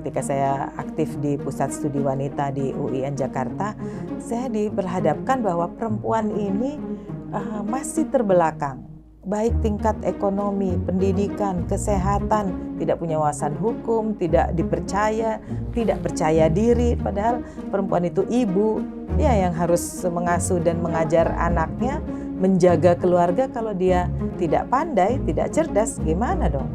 ketika saya aktif di Pusat Studi Wanita di UIN Jakarta, saya diperhadapkan bahwa perempuan ini masih terbelakang. Baik tingkat ekonomi, pendidikan, kesehatan, tidak punya wawasan hukum, tidak dipercaya, tidak percaya diri. Padahal perempuan itu ibu, ya, yang harus mengasuh dan mengajar anaknya, menjaga keluarga. Kalau dia tidak pandai, tidak cerdas, gimana dong?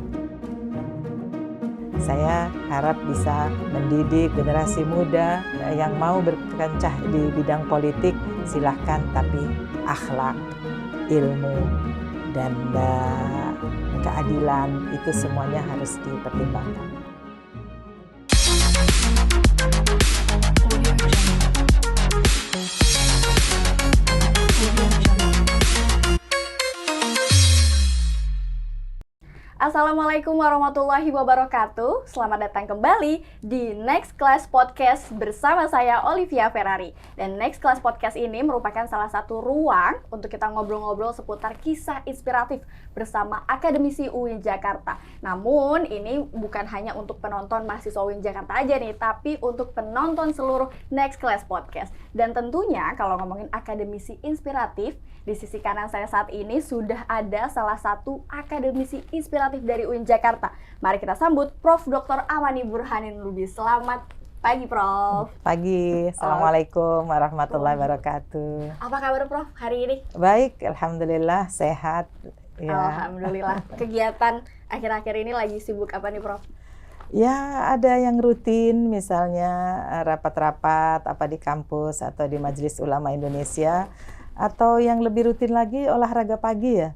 Saya harap bisa mendidik generasi muda yang mau berkancah di bidang politik, silahkan, tapi akhlak, ilmu, dan keadilan itu semuanya harus dipertimbangkan. Assalamualaikum warahmatullahi wabarakatuh. Selamat datang kembali di Next Class Podcast bersama saya Olivia Ferrari. Dan Next Class Podcast ini merupakan salah satu ruang untuk kita ngobrol-ngobrol seputar kisah inspiratif bersama akademisi UIN Jakarta. Namun ini bukan hanya untuk penonton mahasiswa UIN Jakarta aja nih, tapi untuk penonton seluruh Next Class Podcast. Dan tentunya kalau ngomongin akademisi inspiratif, di sisi kanan saya saat ini sudah ada salah satu akademisi inspiratif dari UIN Jakarta. Mari kita sambut Prof. Dr. Amani Burhanin Lubis. Selamat pagi, Prof. Pagi, Assalamualaikum warahmatullahi wabarakatuh. Apa kabar, Prof, hari ini? Baik, alhamdulillah, sehat. Ya. Alhamdulillah. Kegiatan akhir-akhir ini lagi sibuk apa nih, Prof? Ya, ada yang rutin, misalnya rapat-rapat apa di kampus atau di Majelis Ulama Indonesia. Atau yang lebih rutin lagi, olahraga pagi ya.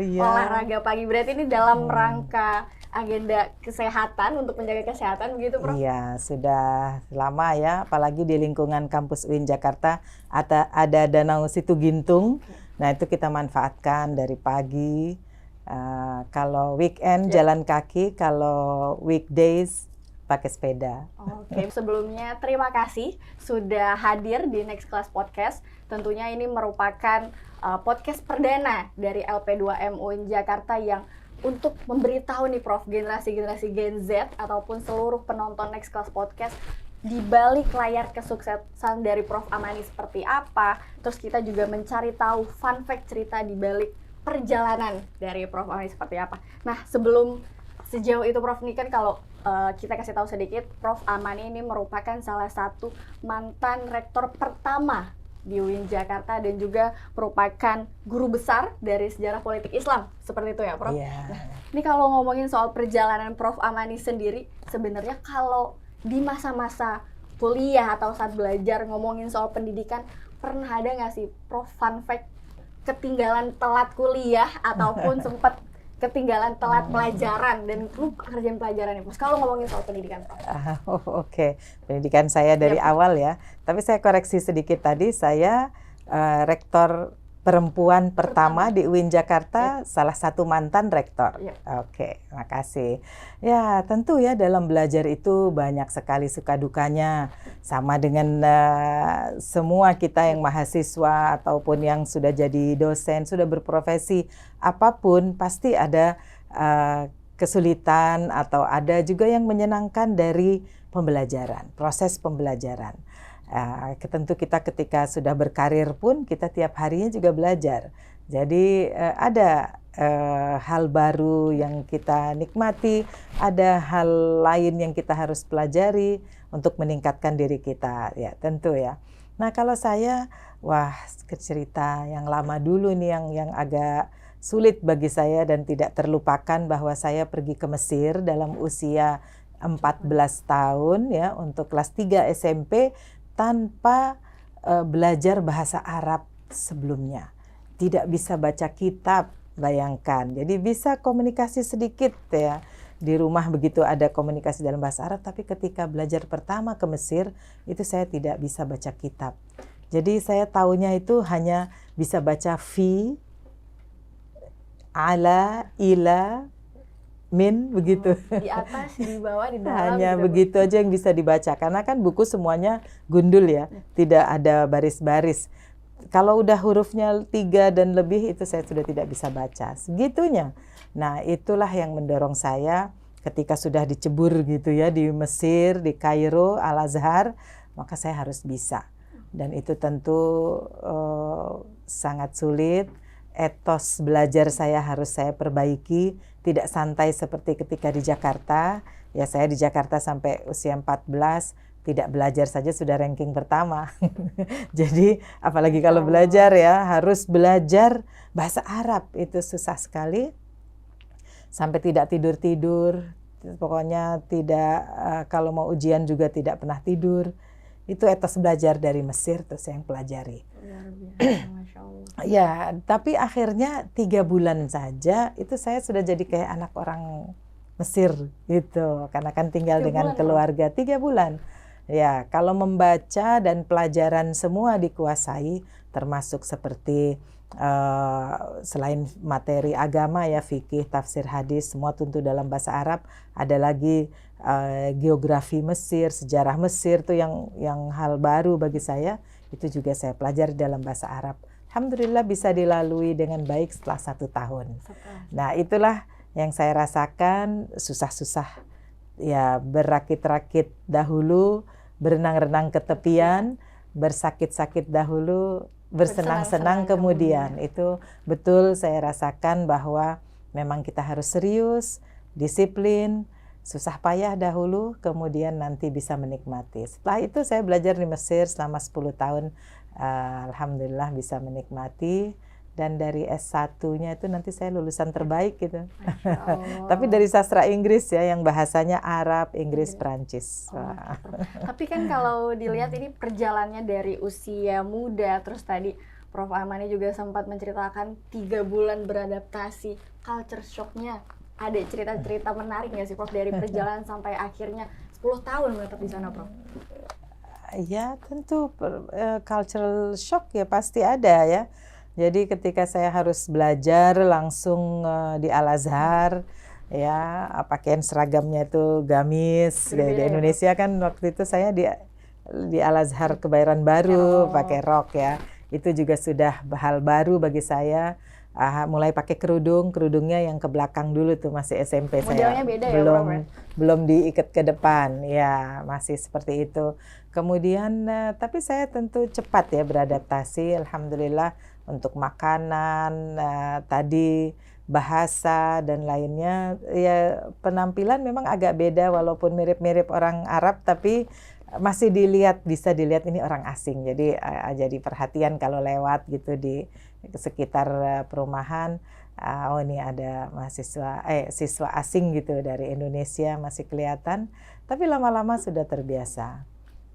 Ya. Olahraga pagi berarti ini dalam rangka agenda kesehatan, untuk menjaga kesehatan begitu, Prof? Iya, sudah lama ya, apalagi di lingkungan kampus UIN Jakarta ada Danau Situgintung. Nah, itu kita manfaatkan dari pagi. Kalau weekend jalan kaki, kalau weekdays pakai sepeda. Oke, sebelumnya terima kasih sudah hadir di Next Class Podcast. Tentunya ini merupakan podcast perdana dari LP2M UIN Jakarta yang untuk memberitahu nih, Prof, generasi-generasi Gen Z ataupun seluruh penonton Next Class Podcast di balik layar kesuksesan dari Prof Amani seperti apa. Terus kita juga mencari tahu fun fact cerita di balik perjalanan dari Prof Amani seperti apa. Nah, sebelum sejauh itu, Prof, ini kan kalau kita kasih tahu sedikit, Prof Amani ini merupakan salah satu mantan rektor pertama di UIN Jakarta dan juga merupakan guru besar dari sejarah politik Islam. Seperti itu ya, Prof? Yeah. Nah, ini kalau ngomongin soal perjalanan Prof Amani sendiri, sebenarnya kalau di masa-masa kuliah atau saat belajar ngomongin soal pendidikan, pernah ada nggak sih, Prof, fun fact ketinggalan telat kuliah ataupun sempat ketinggalan telat pelajaran dan lupa kerjaan pelajaran ya, Prof, kalau ngomongin soal pendidikan, Prof? Oke. Pendidikan saya dari awal ya. Tapi saya koreksi sedikit tadi, saya rektor perempuan pertama di UIN Jakarta, salah satu mantan rektor. Oke, makasih. Ya, tentu ya dalam belajar itu banyak sekali suka dukanya. Sama dengan semua kita yang mahasiswa ataupun yang sudah jadi dosen, sudah berprofesi apapun, pasti ada kesulitan atau ada juga yang menyenangkan dari pembelajaran, proses pembelajaran. Tentu kita ketika sudah berkarir pun kita tiap harinya juga belajar. Jadi ada hal baru yang kita nikmati, ada hal lain yang kita harus pelajari untuk meningkatkan diri kita, ya tentu ya. Nah, kalau saya, cerita yang lama dulu nih yang agak sulit bagi saya dan tidak terlupakan, bahwa saya pergi ke Mesir dalam usia 14 tahun ya untuk kelas 3 SMP tanpa belajar bahasa Arab sebelumnya. Tidak bisa baca kitab, bayangkan. Jadi bisa komunikasi sedikit ya. Di rumah begitu ada komunikasi dalam bahasa Arab, tapi ketika belajar pertama ke Mesir, itu saya tidak bisa baca kitab. Jadi saya taunya itu hanya bisa baca fi, ala, ila, min, begitu. Di atas, di bawah, di dalam. Hanya begitu aja yang bisa dibaca, karena kan buku semuanya gundul ya, tidak ada baris-baris. Kalau udah hurufnya 3 dan lebih, itu saya sudah tidak bisa baca, segitunya. Nah, itulah yang mendorong saya ketika sudah dicebur gitu ya di Mesir, di Kairo, Al-Azhar, maka saya harus bisa. Dan itu tentu sangat sulit. Etos belajar saya harus saya perbaiki, tidak santai seperti ketika di Jakarta. Ya, saya di Jakarta sampai usia 14, tidak belajar saja sudah ranking pertama. Jadi apalagi kalau belajar ya, harus belajar bahasa Arab, itu susah sekali. Sampai tidak tidur-tidur, pokoknya tidak, kalau mau ujian juga tidak pernah tidur. Itu etos belajar dari Mesir terus yang pelajari. Luar biasa, Masya Allah. Ya, tapi akhirnya 3 bulan saja itu saya sudah jadi kayak anak orang Mesir gitu, karena kan tinggal 3 dengan bulan, keluarga 3 bulan. Ya, kalau membaca dan pelajaran semua dikuasai, termasuk seperti selain materi agama ya, fikih, tafsir hadis, semua tentu dalam bahasa Arab. Ada lagi geografi Mesir, sejarah Mesir tuh yang hal baru bagi saya. Itu juga saya pelajari dalam bahasa Arab. Alhamdulillah bisa dilalui dengan baik setelah 1 tahun. Nah, itulah yang saya rasakan, susah-susah ya, berakit-rakit dahulu, berenang-renang ke tepian, bersakit-sakit dahulu, bersenang-senang kemudian. Itu betul saya rasakan bahwa memang kita harus serius, disiplin, susah payah dahulu, kemudian nanti bisa menikmati. Setelah itu saya belajar di Mesir selama 10 tahun, alhamdulillah bisa menikmati. Dan dari S1-nya itu nanti saya lulusan terbaik gitu. Tapi dari sastra Inggris ya, yang bahasanya Arab, Inggris, Prancis. Tapi kan kalau dilihat ini perjalanannya dari usia muda, terus tadi Prof. Amani juga sempat menceritakan 3 bulan beradaptasi, culture shock-nya. Ada cerita-cerita menarik nggak sih Prof dari perjalanan sampai akhirnya 10 tahun menetap di sana, Prof? Ya tentu cultural shock ya pasti ada ya. Jadi ketika saya harus belajar langsung di Al-Azhar, ya pakaian seragamnya itu gamis. Di Indonesia kan waktu itu saya di Al-Azhar Kebayoran Baru pakai rok ya. Itu juga sudah hal baru bagi saya. Mulai pakai kerudungnya yang ke belakang dulu tuh, masih SMP. Modelnya saya beda belum diikat ke depan, ya masih seperti itu. Kemudian tapi saya tentu cepat ya beradaptasi, alhamdulillah, untuk makanan, tadi bahasa dan lainnya. Ya penampilan memang agak beda walaupun mirip-mirip orang Arab, tapi masih bisa dilihat ini orang asing. Jadi jadi perhatian kalau lewat gitu di sekitar perumahan, oh ini ada siswa asing gitu dari Indonesia, masih kelihatan. Tapi lama-lama sudah terbiasa.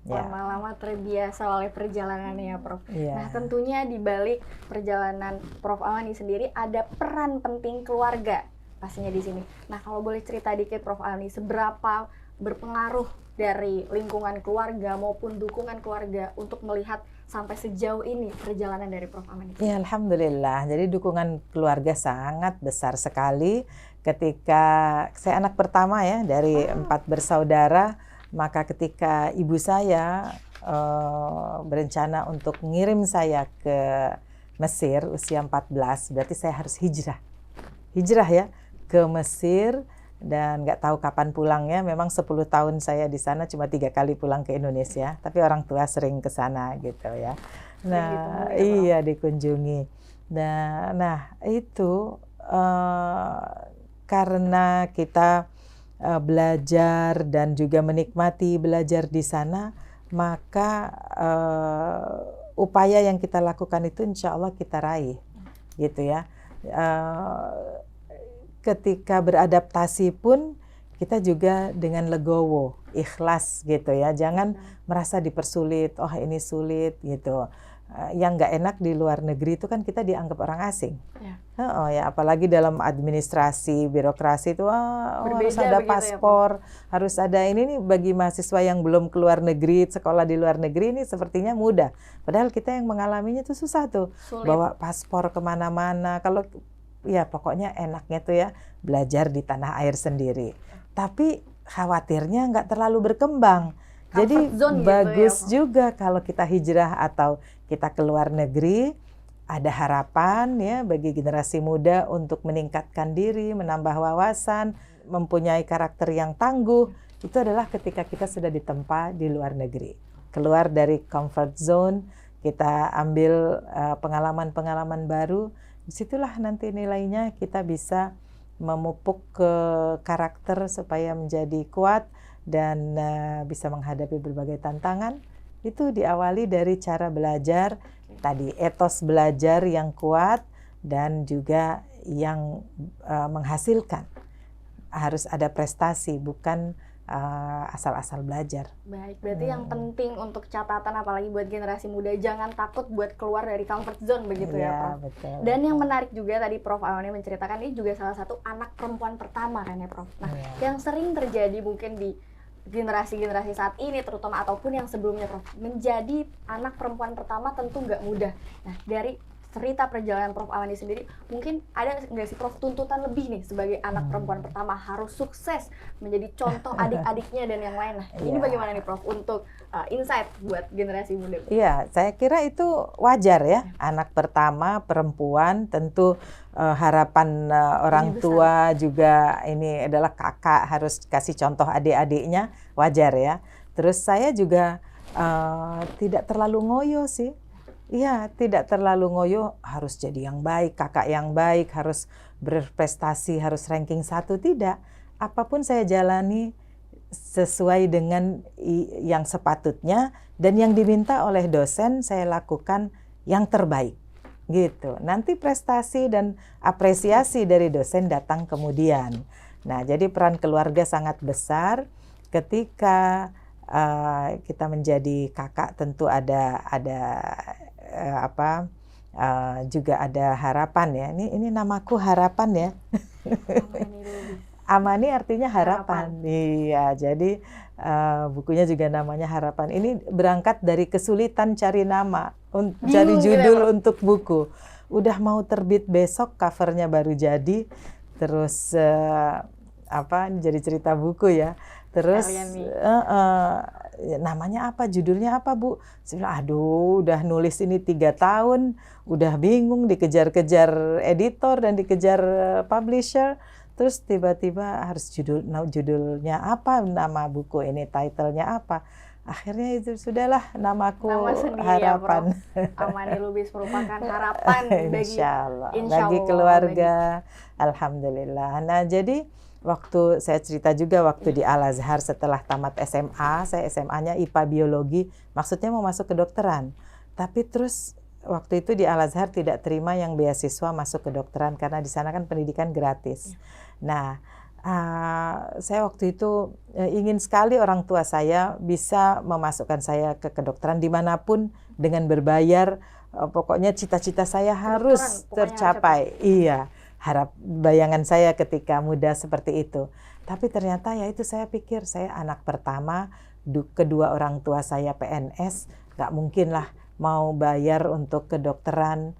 Lama-lama terbiasa oleh perjalanannya ya, Prof. Ya. Nah, tentunya di balik perjalanan Prof. Amani sendiri ada peran penting keluarga pastinya di sini. Nah, kalau boleh cerita dikit Prof. Amani, seberapa berpengaruh dari lingkungan keluarga maupun dukungan keluarga untuk melihat sampai sejauh ini perjalanan dari Prof. Amani? Ya, alhamdulillah. Jadi dukungan keluarga sangat besar sekali. Ketika saya anak pertama ya dari 4 bersaudara, maka ketika ibu saya berencana untuk ngirim saya ke Mesir usia 14, berarti saya harus hijrah ya ke Mesir. Dan nggak tahu kapan pulangnya. Memang 10 tahun saya di sana cuma 3 kali pulang ke Indonesia, tapi orang tua sering ke sana gitu ya. Nah, iya dikunjungi. Nah itu karena kita belajar dan juga menikmati belajar di sana, maka upaya yang kita lakukan itu insya Allah kita raih gitu ya. Ketika beradaptasi pun kita juga dengan legowo, ikhlas gitu ya. Jangan merasa dipersulit, oh ini sulit gitu. Yang nggak enak di luar negeri itu kan kita dianggap orang asing. Ya, apalagi dalam administrasi, birokrasi itu harus ada paspor, harus ada ini nih. Bagi mahasiswa yang belum keluar negeri, sekolah di luar negeri ini sepertinya mudah. Padahal kita yang mengalaminya itu susah tuh, bawa paspor kemana-mana. Kalau ya pokoknya enaknya tuh ya belajar di tanah air sendiri. Tapi khawatirnya nggak terlalu berkembang. Jadi bagus gitu ya, juga kalau kita hijrah atau kita keluar negeri, ada harapan ya bagi generasi muda untuk meningkatkan diri, menambah wawasan. mempunyai karakter yang tangguh, itu adalah ketika kita sudah ditempa di luar negeri. Keluar dari comfort zone, kita ambil pengalaman-pengalaman baru, disitulah nanti nilainya kita bisa memupuk ke karakter supaya menjadi kuat dan bisa menghadapi berbagai tantangan. Itu diawali dari cara belajar, tadi etos belajar yang kuat dan juga yang menghasilkan. Harus ada prestasi, bukan asal-asal belajar. Baik, berarti yang penting untuk catatan apalagi buat generasi muda, jangan takut buat keluar dari comfort zone begitu ya, Prof. Betul. Dan yang menarik juga tadi Prof Amani menceritakan, ini juga salah satu anak perempuan pertama kan ya, Prof. Nah, yang sering terjadi mungkin di generasi-generasi saat ini terutama ataupun yang sebelumnya, Prof, menjadi anak perempuan pertama tentu nggak mudah. Nah, dari cerita perjalanan Prof Amani sendiri, mungkin ada nggak sih Prof tuntutan lebih nih sebagai anak perempuan pertama harus sukses menjadi contoh adik-adiknya dan yang lain. Nah, ini bagaimana nih Prof untuk insight buat generasi muda? Iya, saya kira itu wajar ya. Anak pertama perempuan tentu harapan orang tua juga ini adalah kakak harus kasih contoh adik-adiknya, wajar ya. Terus saya juga tidak terlalu ngoyo sih. Iya, tidak terlalu ngoyo, harus jadi yang baik, kakak yang baik, harus berprestasi, harus ranking 1, tidak. Apapun saya jalani sesuai dengan yang sepatutnya dan yang diminta oleh dosen saya lakukan yang terbaik. Gitu. Nanti prestasi dan apresiasi dari dosen datang kemudian. Nah, jadi peran keluarga sangat besar ketika kita menjadi kakak, tentu ada juga ada harapan ya. Ini namaku Harapan ya. Amani artinya harapan. Iya, jadi bukunya juga namanya Harapan. Ini berangkat dari kesulitan cari nama, cari judul untuk buku. Udah mau terbit besok, covernya baru jadi. Terus ini jadi cerita buku ya. Terus namanya apa, judulnya apa Bu? Saya bilang, aduh udah nulis ini 3 tahun, udah bingung, dikejar-kejar editor dan dikejar publisher. Terus tiba-tiba harus judulnya apa, nama buku ini, title-nya apa. Akhirnya itu sudahlah, namaku Harapan. Ya, Amani Lubis merupakan harapan bagi keluarga. Alhamdulillah. Nah, jadi waktu saya cerita juga waktu di Al-Azhar setelah tamat SMA, saya SMA-nya IPA Biologi, maksudnya mau masuk kedokteran. Tapi terus waktu itu di Al-Azhar tidak terima yang beasiswa masuk kedokteran karena di sana kan pendidikan gratis. Nah, saya waktu itu ingin sekali orang tua saya bisa memasukkan saya ke kedokteran dimanapun dengan berbayar. Pokoknya cita-cita saya harus tercapai. Iya. Bayangan saya ketika muda seperti itu. Tapi ternyata ya itu saya pikir, saya anak pertama, kedua orang tua saya PNS, gak mungkin lah mau bayar untuk kedokteran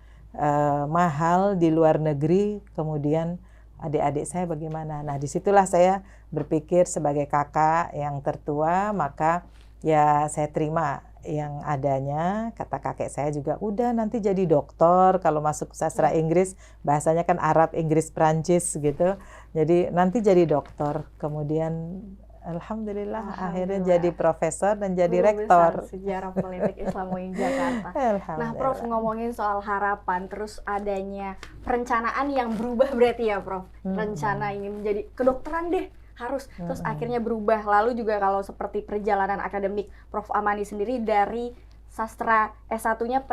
mahal di luar negeri, kemudian adik-adik saya bagaimana. Nah, disitulah saya berpikir sebagai kakak yang tertua, maka ya saya terima yang adanya. Kata kakek saya juga, udah nanti jadi dokter, kalau masuk sastra Inggris bahasanya kan Arab, Inggris, Prancis gitu, jadi nanti jadi dokter. Kemudian Alhamdulillah akhirnya jadi profesor dan jadi rektor sejarah politik Islam UIN Jakarta. Nah Prof, ngomongin soal harapan, terus adanya perencanaan yang berubah berarti ya Prof, rencana ingin menjadi kedokteran deh harus, terus akhirnya berubah. Lalu juga kalau seperti perjalanan akademik Prof Amani sendiri dari sastra S1-nya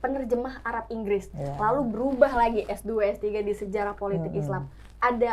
penerjemah Arab Inggris, lalu berubah lagi S2, S3 di sejarah politik Islam.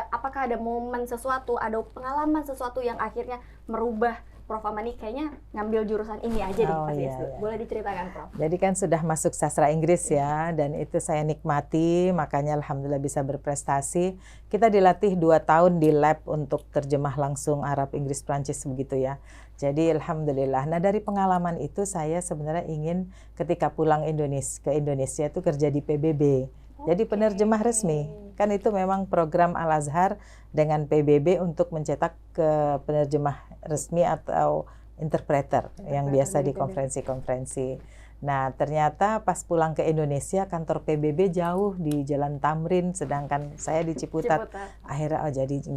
Apakah ada momen sesuatu, ada pengalaman sesuatu yang akhirnya merubah Prof Amani kayaknya ngambil jurusan ini aja deh pas S2. Boleh diceritakan Prof? Jadi kan sudah masuk sastra Inggris ya, dan itu saya nikmati, makanya Alhamdulillah bisa berprestasi. Kita dilatih 2 tahun di lab untuk terjemah langsung Arab, Inggris, Prancis begitu ya. Jadi Alhamdulillah. Nah dari pengalaman itu saya sebenarnya ingin ketika pulang ke Indonesia itu kerja di PBB. Jadi penerjemah resmi, kan itu memang program Al-Azhar dengan PBB untuk mencetak ke penerjemah resmi atau interpreter yang biasa di konferensi-konferensi. Nah, ternyata pas pulang ke Indonesia kantor PBB jauh di Jalan Tamrin, sedangkan saya di Ciputat. Akhirnya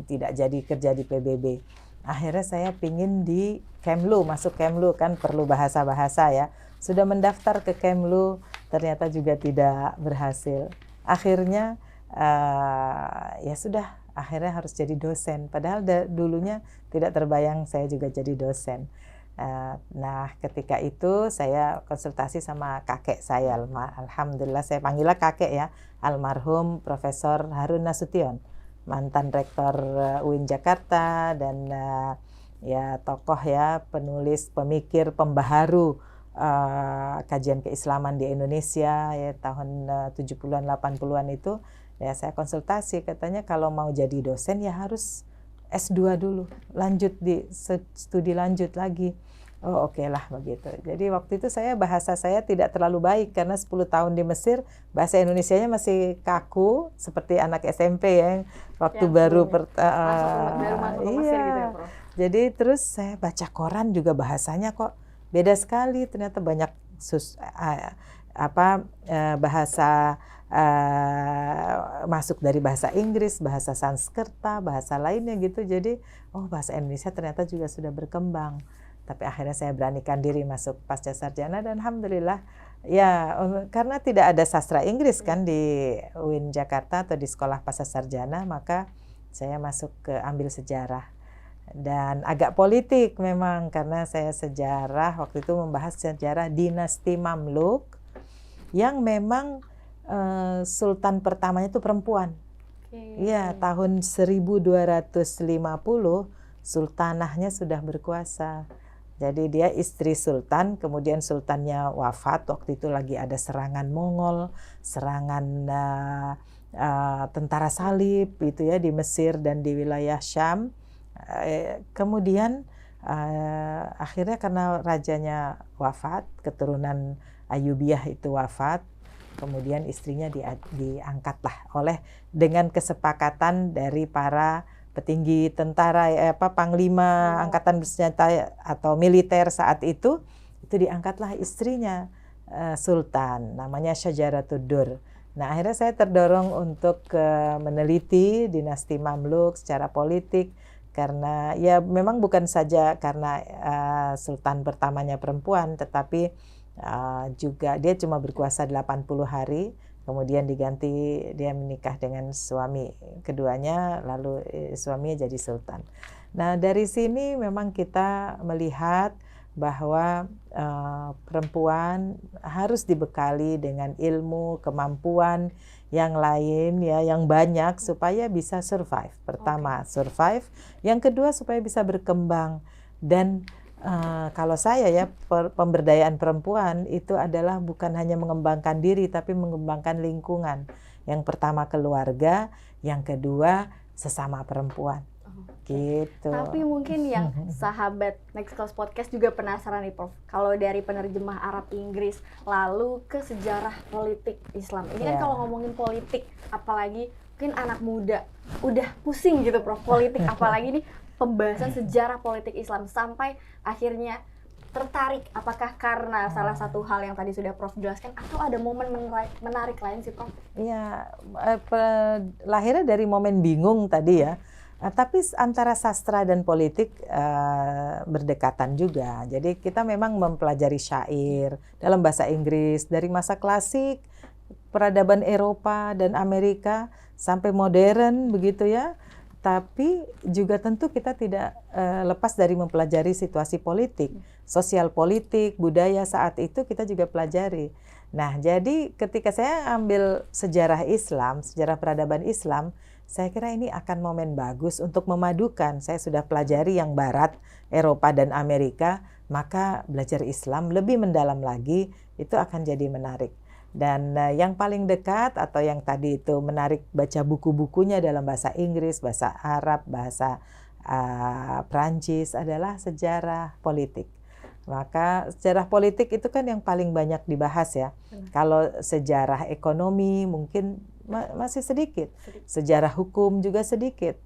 tidak jadi kerja di PBB. Akhirnya saya pingin di Kemlu, masuk Kemlu kan perlu bahasa-bahasa ya. Sudah mendaftar ke Kemlu, ternyata juga tidak berhasil. Akhirnya ya sudah, akhirnya harus jadi dosen. Padahal dulunya tidak terbayang saya juga jadi dosen. Nah, ketika itu saya konsultasi sama kakek saya, alhamdulillah saya panggilnya kakek ya, almarhum Profesor Harun Nasution, mantan rektor UIN Jakarta dan ya tokoh ya, penulis, pemikir, pembaharu kajian keislaman di Indonesia ya tahun 70-an 80-an itu. Ya saya konsultasi, katanya kalau mau jadi dosen ya harus S2 dulu, lanjut di studi lanjut lagi. Oh oke lah begitu. Jadi waktu itu bahasa saya tidak terlalu baik karena 10 tahun di Mesir, bahasa Indonesianya masih kaku seperti anak SMP ya, waktu ya, baru masuk ke Mesir gitu ya, Prof. Jadi terus saya baca koran juga bahasanya kok beda sekali, ternyata banyak bahasa masuk dari bahasa Inggris, bahasa Sanskerta, bahasa lainnya gitu. Jadi bahasa Indonesia ternyata juga sudah berkembang. Tapi akhirnya saya beranikan diri masuk pasca sarjana dan alhamdulillah ya, karena tidak ada sastra Inggris kan di UIN Jakarta atau di sekolah pasca sarjana, maka saya masuk ke ambil sejarah. Dan agak politik memang karena saya sejarah waktu itu membahas sejarah dinasti Mamluk yang memang sultan pertamanya itu perempuan. Iya, tahun 1250 sultanahnya sudah berkuasa. Jadi dia istri sultan, kemudian sultannya wafat, waktu itu lagi ada serangan Mongol, serangan tentara salib gitu ya di Mesir dan di wilayah Syam. Kemudian akhirnya karena rajanya wafat, keturunan Ayyubiyah itu wafat, kemudian istrinya diangkatlah dengan kesepakatan dari para petinggi tentara panglima angkatan bersenjata atau militer saat itu diangkatlah istrinya sultan, namanya Syajaratud Dur. Nah, akhirnya saya terdorong untuk meneliti dinasti Mamluk secara politik karena ya memang bukan saja karena sultan pertamanya perempuan, tetapi juga dia cuma berkuasa 80 hari. Kemudian diganti, dia menikah dengan suami keduanya, lalu suaminya jadi sultan. Nah, dari sini memang kita melihat bahwa perempuan harus dibekali dengan ilmu, kemampuan yang lain ya, yang banyak supaya bisa survive. Pertama, survive. Yang kedua, supaya bisa berkembang. Dan kalau saya ya, pemberdayaan perempuan itu adalah bukan hanya mengembangkan diri tapi mengembangkan lingkungan. Yang pertama keluarga, yang kedua sesama perempuan. Gitu. Tapi mungkin yang sahabat Next Class Podcast juga penasaran nih, Prof. Kalau dari penerjemah Arab Inggris lalu ke sejarah politik Islam. Ini kan kalau ngomongin politik, apalagi mungkin anak muda udah pusing gitu, Prof. Politik apalagi nih pembahasan sejarah politik Islam, sampai akhirnya tertarik, apakah karena salah satu hal yang tadi sudah Prof jelaskan atau ada momen menarik lain sih, Prof? Iya, lahirnya dari momen bingung tadi ya, tapi antara sastra dan politik berdekatan juga. Jadi kita memang mempelajari syair dalam bahasa Inggris dari masa klasik, peradaban Eropa dan Amerika sampai modern begitu ya. Tapi juga tentu kita tidak lepas dari mempelajari situasi politik, sosial politik, budaya saat itu kita juga pelajari. Nah, jadi ketika saya ambil sejarah Islam, sejarah peradaban Islam, saya kira ini akan momen bagus untuk memadukan. Saya sudah pelajari yang Barat, Eropa dan Amerika, maka belajar Islam lebih mendalam lagi, itu akan jadi menarik. Dan yang paling dekat atau yang tadi itu menarik baca buku-bukunya dalam bahasa Inggris, bahasa Arab, bahasa Prancis adalah sejarah politik. Maka sejarah politik itu kan yang paling banyak dibahas ya. Kalau sejarah ekonomi mungkin masih sedikit. Sejarah hukum juga sedikit.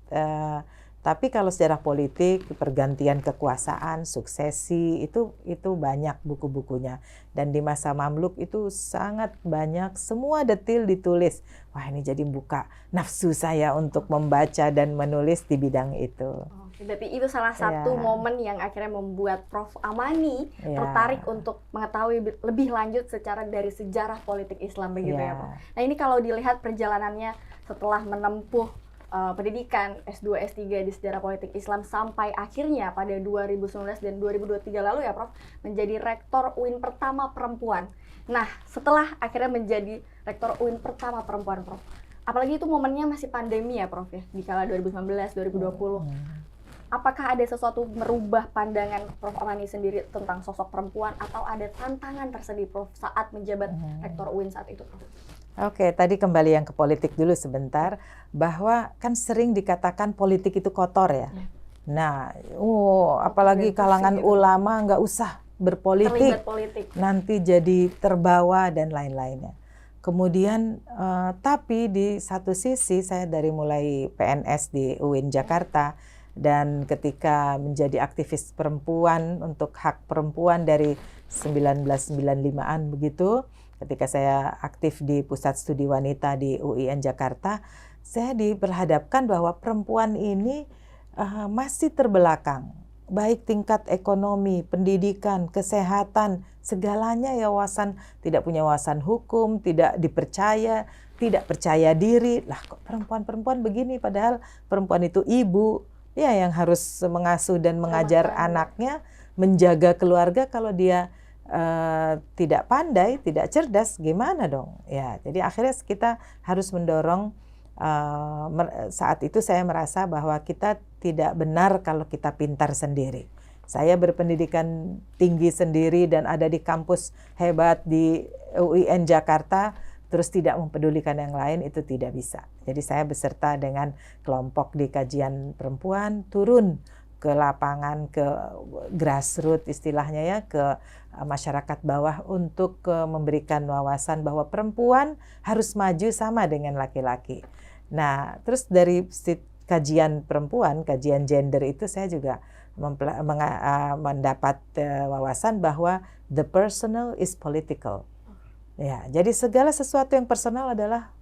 Tapi kalau sejarah politik, pergantian kekuasaan, suksesi itu banyak buku-bukunya. Dan di masa Mamluk itu sangat banyak, semua detil ditulis. Wah, ini jadi buka nafsu saya untuk membaca dan menulis di bidang itu. Berarti itu salah satu momen yang akhirnya membuat Prof. Amani tertarik untuk mengetahui lebih lanjut dari sejarah politik Islam begitu ya, Prof. Nah, ini kalau dilihat perjalanannya setelah menempuh pendidikan S2, S3 di sejarah politik Islam sampai akhirnya pada 2019 dan 2023 lalu ya, Prof, menjadi rektor UIN pertama perempuan. Nah, setelah akhirnya menjadi rektor UIN pertama perempuan, Prof, apalagi itu momennya masih pandemi ya, Prof, ya, di kala 2019, 2020. Apakah ada sesuatu merubah pandangan Prof Amani sendiri tentang sosok perempuan atau ada tantangan tersendiri, Prof, saat menjabat rektor UIN saat itu, Prof? Oke, tadi kembali yang ke politik dulu sebentar, bahwa kan sering dikatakan politik itu kotor ya. Nah, apalagi kalangan ulama nggak usah berpolitik, nanti jadi terbawa dan lain-lainnya. Kemudian, tapi di satu sisi saya dari mulai PNS di UIN Jakarta, dan ketika menjadi aktivis perempuan untuk hak perempuan dari 1995-an begitu, ketika saya aktif di Pusat Studi Wanita di UIN Jakarta, saya diperhadapkan bahwa perempuan ini masih terbelakang, baik tingkat ekonomi, pendidikan, kesehatan, segalanya ya, tidak punya wawasan hukum, tidak dipercaya, tidak percaya diri. Lah kok perempuan-perempuan begini, padahal perempuan itu ibu, ya, yang harus mengasuh dan mengajar anaknya, menjaga keluarga. Kalau dia tidak pandai, tidak cerdas, gimana dong? Ya, jadi akhirnya kita harus mendorong. Saat itu saya merasa bahwa kita tidak benar kalau kita pintar sendiri. Saya berpendidikan tinggi sendiri dan ada di kampus hebat di UIN Jakarta, terus tidak mempedulikan yang lain, itu tidak bisa. Jadi saya beserta dengan kelompok di kajian perempuan, turun ke lapangan, ke grassroots istilahnya ya, ke masyarakat bawah untuk memberikan wawasan bahwa perempuan harus maju sama dengan laki-laki. Nah, terus dari kajian perempuan, kajian gender itu saya juga mendapat wawasan bahwa the personal is political. Ya, jadi segala sesuatu yang personal adalah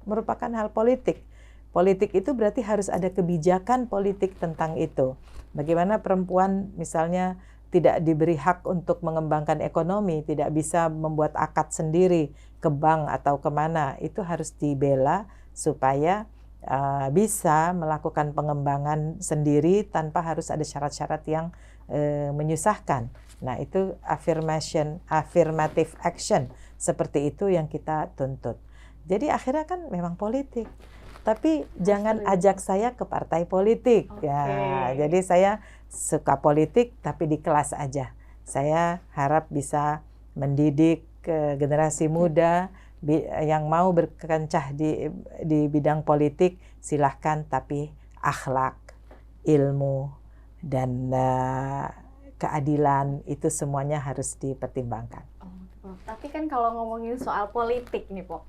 merupakan hal politik. Politik itu berarti harus ada kebijakan politik tentang itu. Bagaimana perempuan misalnya tidak diberi hak untuk mengembangkan ekonomi, tidak bisa membuat akad sendiri ke bank atau kemana, itu harus dibela supaya bisa melakukan pengembangan sendiri tanpa harus ada syarat-syarat yang menyusahkan. Nah, itu affirmative action, seperti itu yang kita tuntut. Jadi akhirnya kan memang politik. Tapi jangan ajak saya ke partai politik. Ya, jadi saya suka politik tapi di kelas aja. Saya harap bisa mendidik generasi muda yang mau berkancah di bidang politik, silahkan, tapi akhlak, ilmu, dan keadilan itu semuanya harus dipertimbangkan. Tapi kan kalau ngomongin soal politik nih, Prof,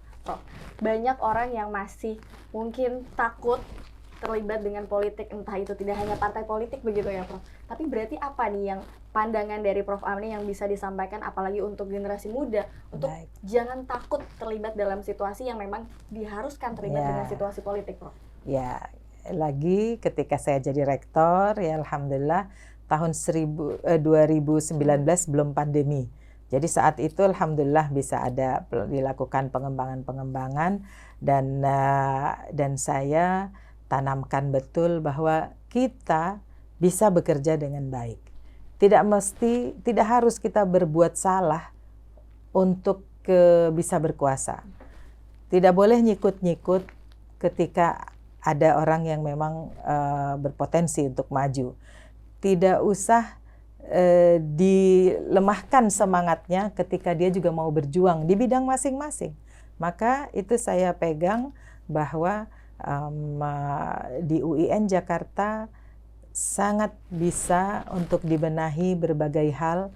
banyak orang yang masih mungkin takut terlibat dengan politik, entah itu tidak hanya partai politik begitu ya, Prof. Tapi berarti apa nih yang pandangan dari Prof Amani yang bisa disampaikan apalagi untuk generasi muda untuk jangan takut terlibat dalam situasi yang memang diharuskan terlibat dengan situasi politik, Prof? Ya, lagi ketika saya jadi rektor, ya alhamdulillah tahun 2019 belum pandemi. Jadi saat itu alhamdulillah bisa ada dilakukan pengembangan dan saya tanamkan betul bahwa kita bisa bekerja dengan baik. Tidak harus kita berbuat salah untuk bisa berkuasa. Tidak boleh nyikut-nyikut ketika ada orang yang memang berpotensi untuk maju. Tidak usah dilemahkan semangatnya ketika dia juga mau berjuang di bidang masing-masing. Maka itu saya pegang bahwa di UIN Jakarta sangat bisa untuk dibenahi berbagai hal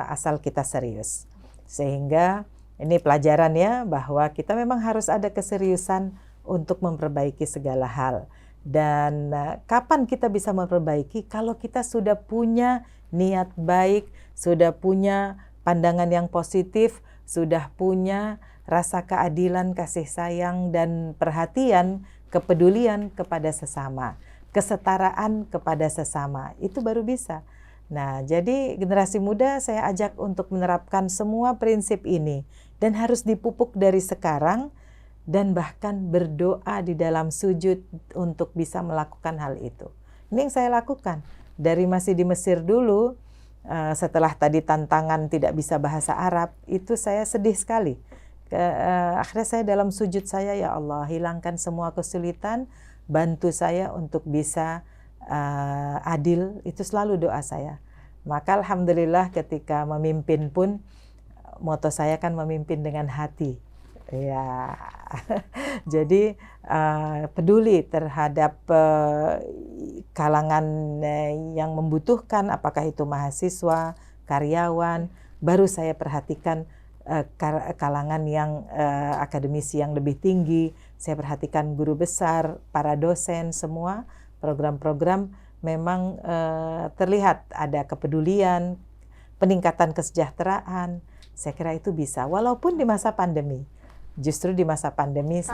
asal kita serius. Sehingga ini pelajaran ya, bahwa kita memang harus ada keseriusan untuk memperbaiki segala hal. Dan kapan kita bisa memperbaiki? Kalau kita sudah punya niat baik, sudah punya pandangan yang positif, sudah punya rasa keadilan, kasih sayang, dan perhatian, kepedulian kepada sesama, kesetaraan kepada sesama, itu baru bisa. Nah, jadi generasi muda saya ajak untuk menerapkan semua prinsip ini dan harus dipupuk dari sekarang dan bahkan berdoa di dalam sujud untuk bisa melakukan hal itu. Ini yang saya lakukan dari masih di Mesir dulu. Setelah tadi tantangan tidak bisa bahasa Arab, itu saya sedih sekali. Akhirnya saya dalam sujud saya, ya Allah, hilangkan semua kesulitan, bantu saya untuk bisa adil, itu selalu doa saya. Maka alhamdulillah ketika memimpin pun, moto saya kan memimpin dengan hati. Ya, jadi peduli terhadap kalangan yang membutuhkan, apakah itu mahasiswa, karyawan, baru saya perhatikan kalangan yang akademisi yang lebih tinggi, saya perhatikan guru besar, para dosen, semua program-program memang terlihat ada kepedulian, peningkatan kesejahteraan. Saya kira itu bisa, walaupun di masa pandemi. Justru di masa pandemi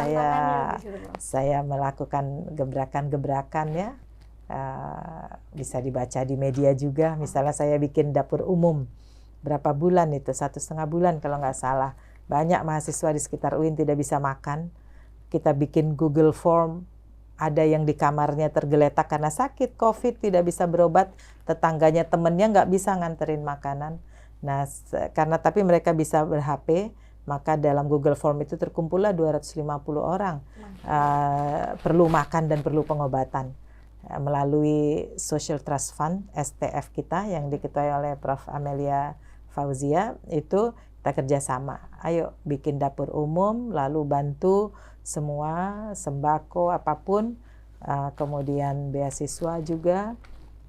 saya melakukan gebrakan-gebrakan ya, bisa dibaca di media juga. Misalnya saya bikin dapur umum, berapa bulan itu, 1,5 bulan kalau nggak salah. Banyak mahasiswa di sekitar UIN tidak bisa makan. Kita bikin Google Form, ada yang di kamarnya tergeletak karena sakit COVID, tidak bisa berobat, tetangganya, temennya nggak bisa nganterin makanan. Nah, karena tapi mereka bisa ber-HP, maka dalam Google Form itu terkumpullah 250 orang perlu makan dan perlu pengobatan. Melalui Social Trust Fund, STF kita yang diketuai oleh Prof. Amelia Fauzia, itu kita kerjasama. Ayo bikin dapur umum, lalu bantu semua, sembako, apapun, kemudian beasiswa juga.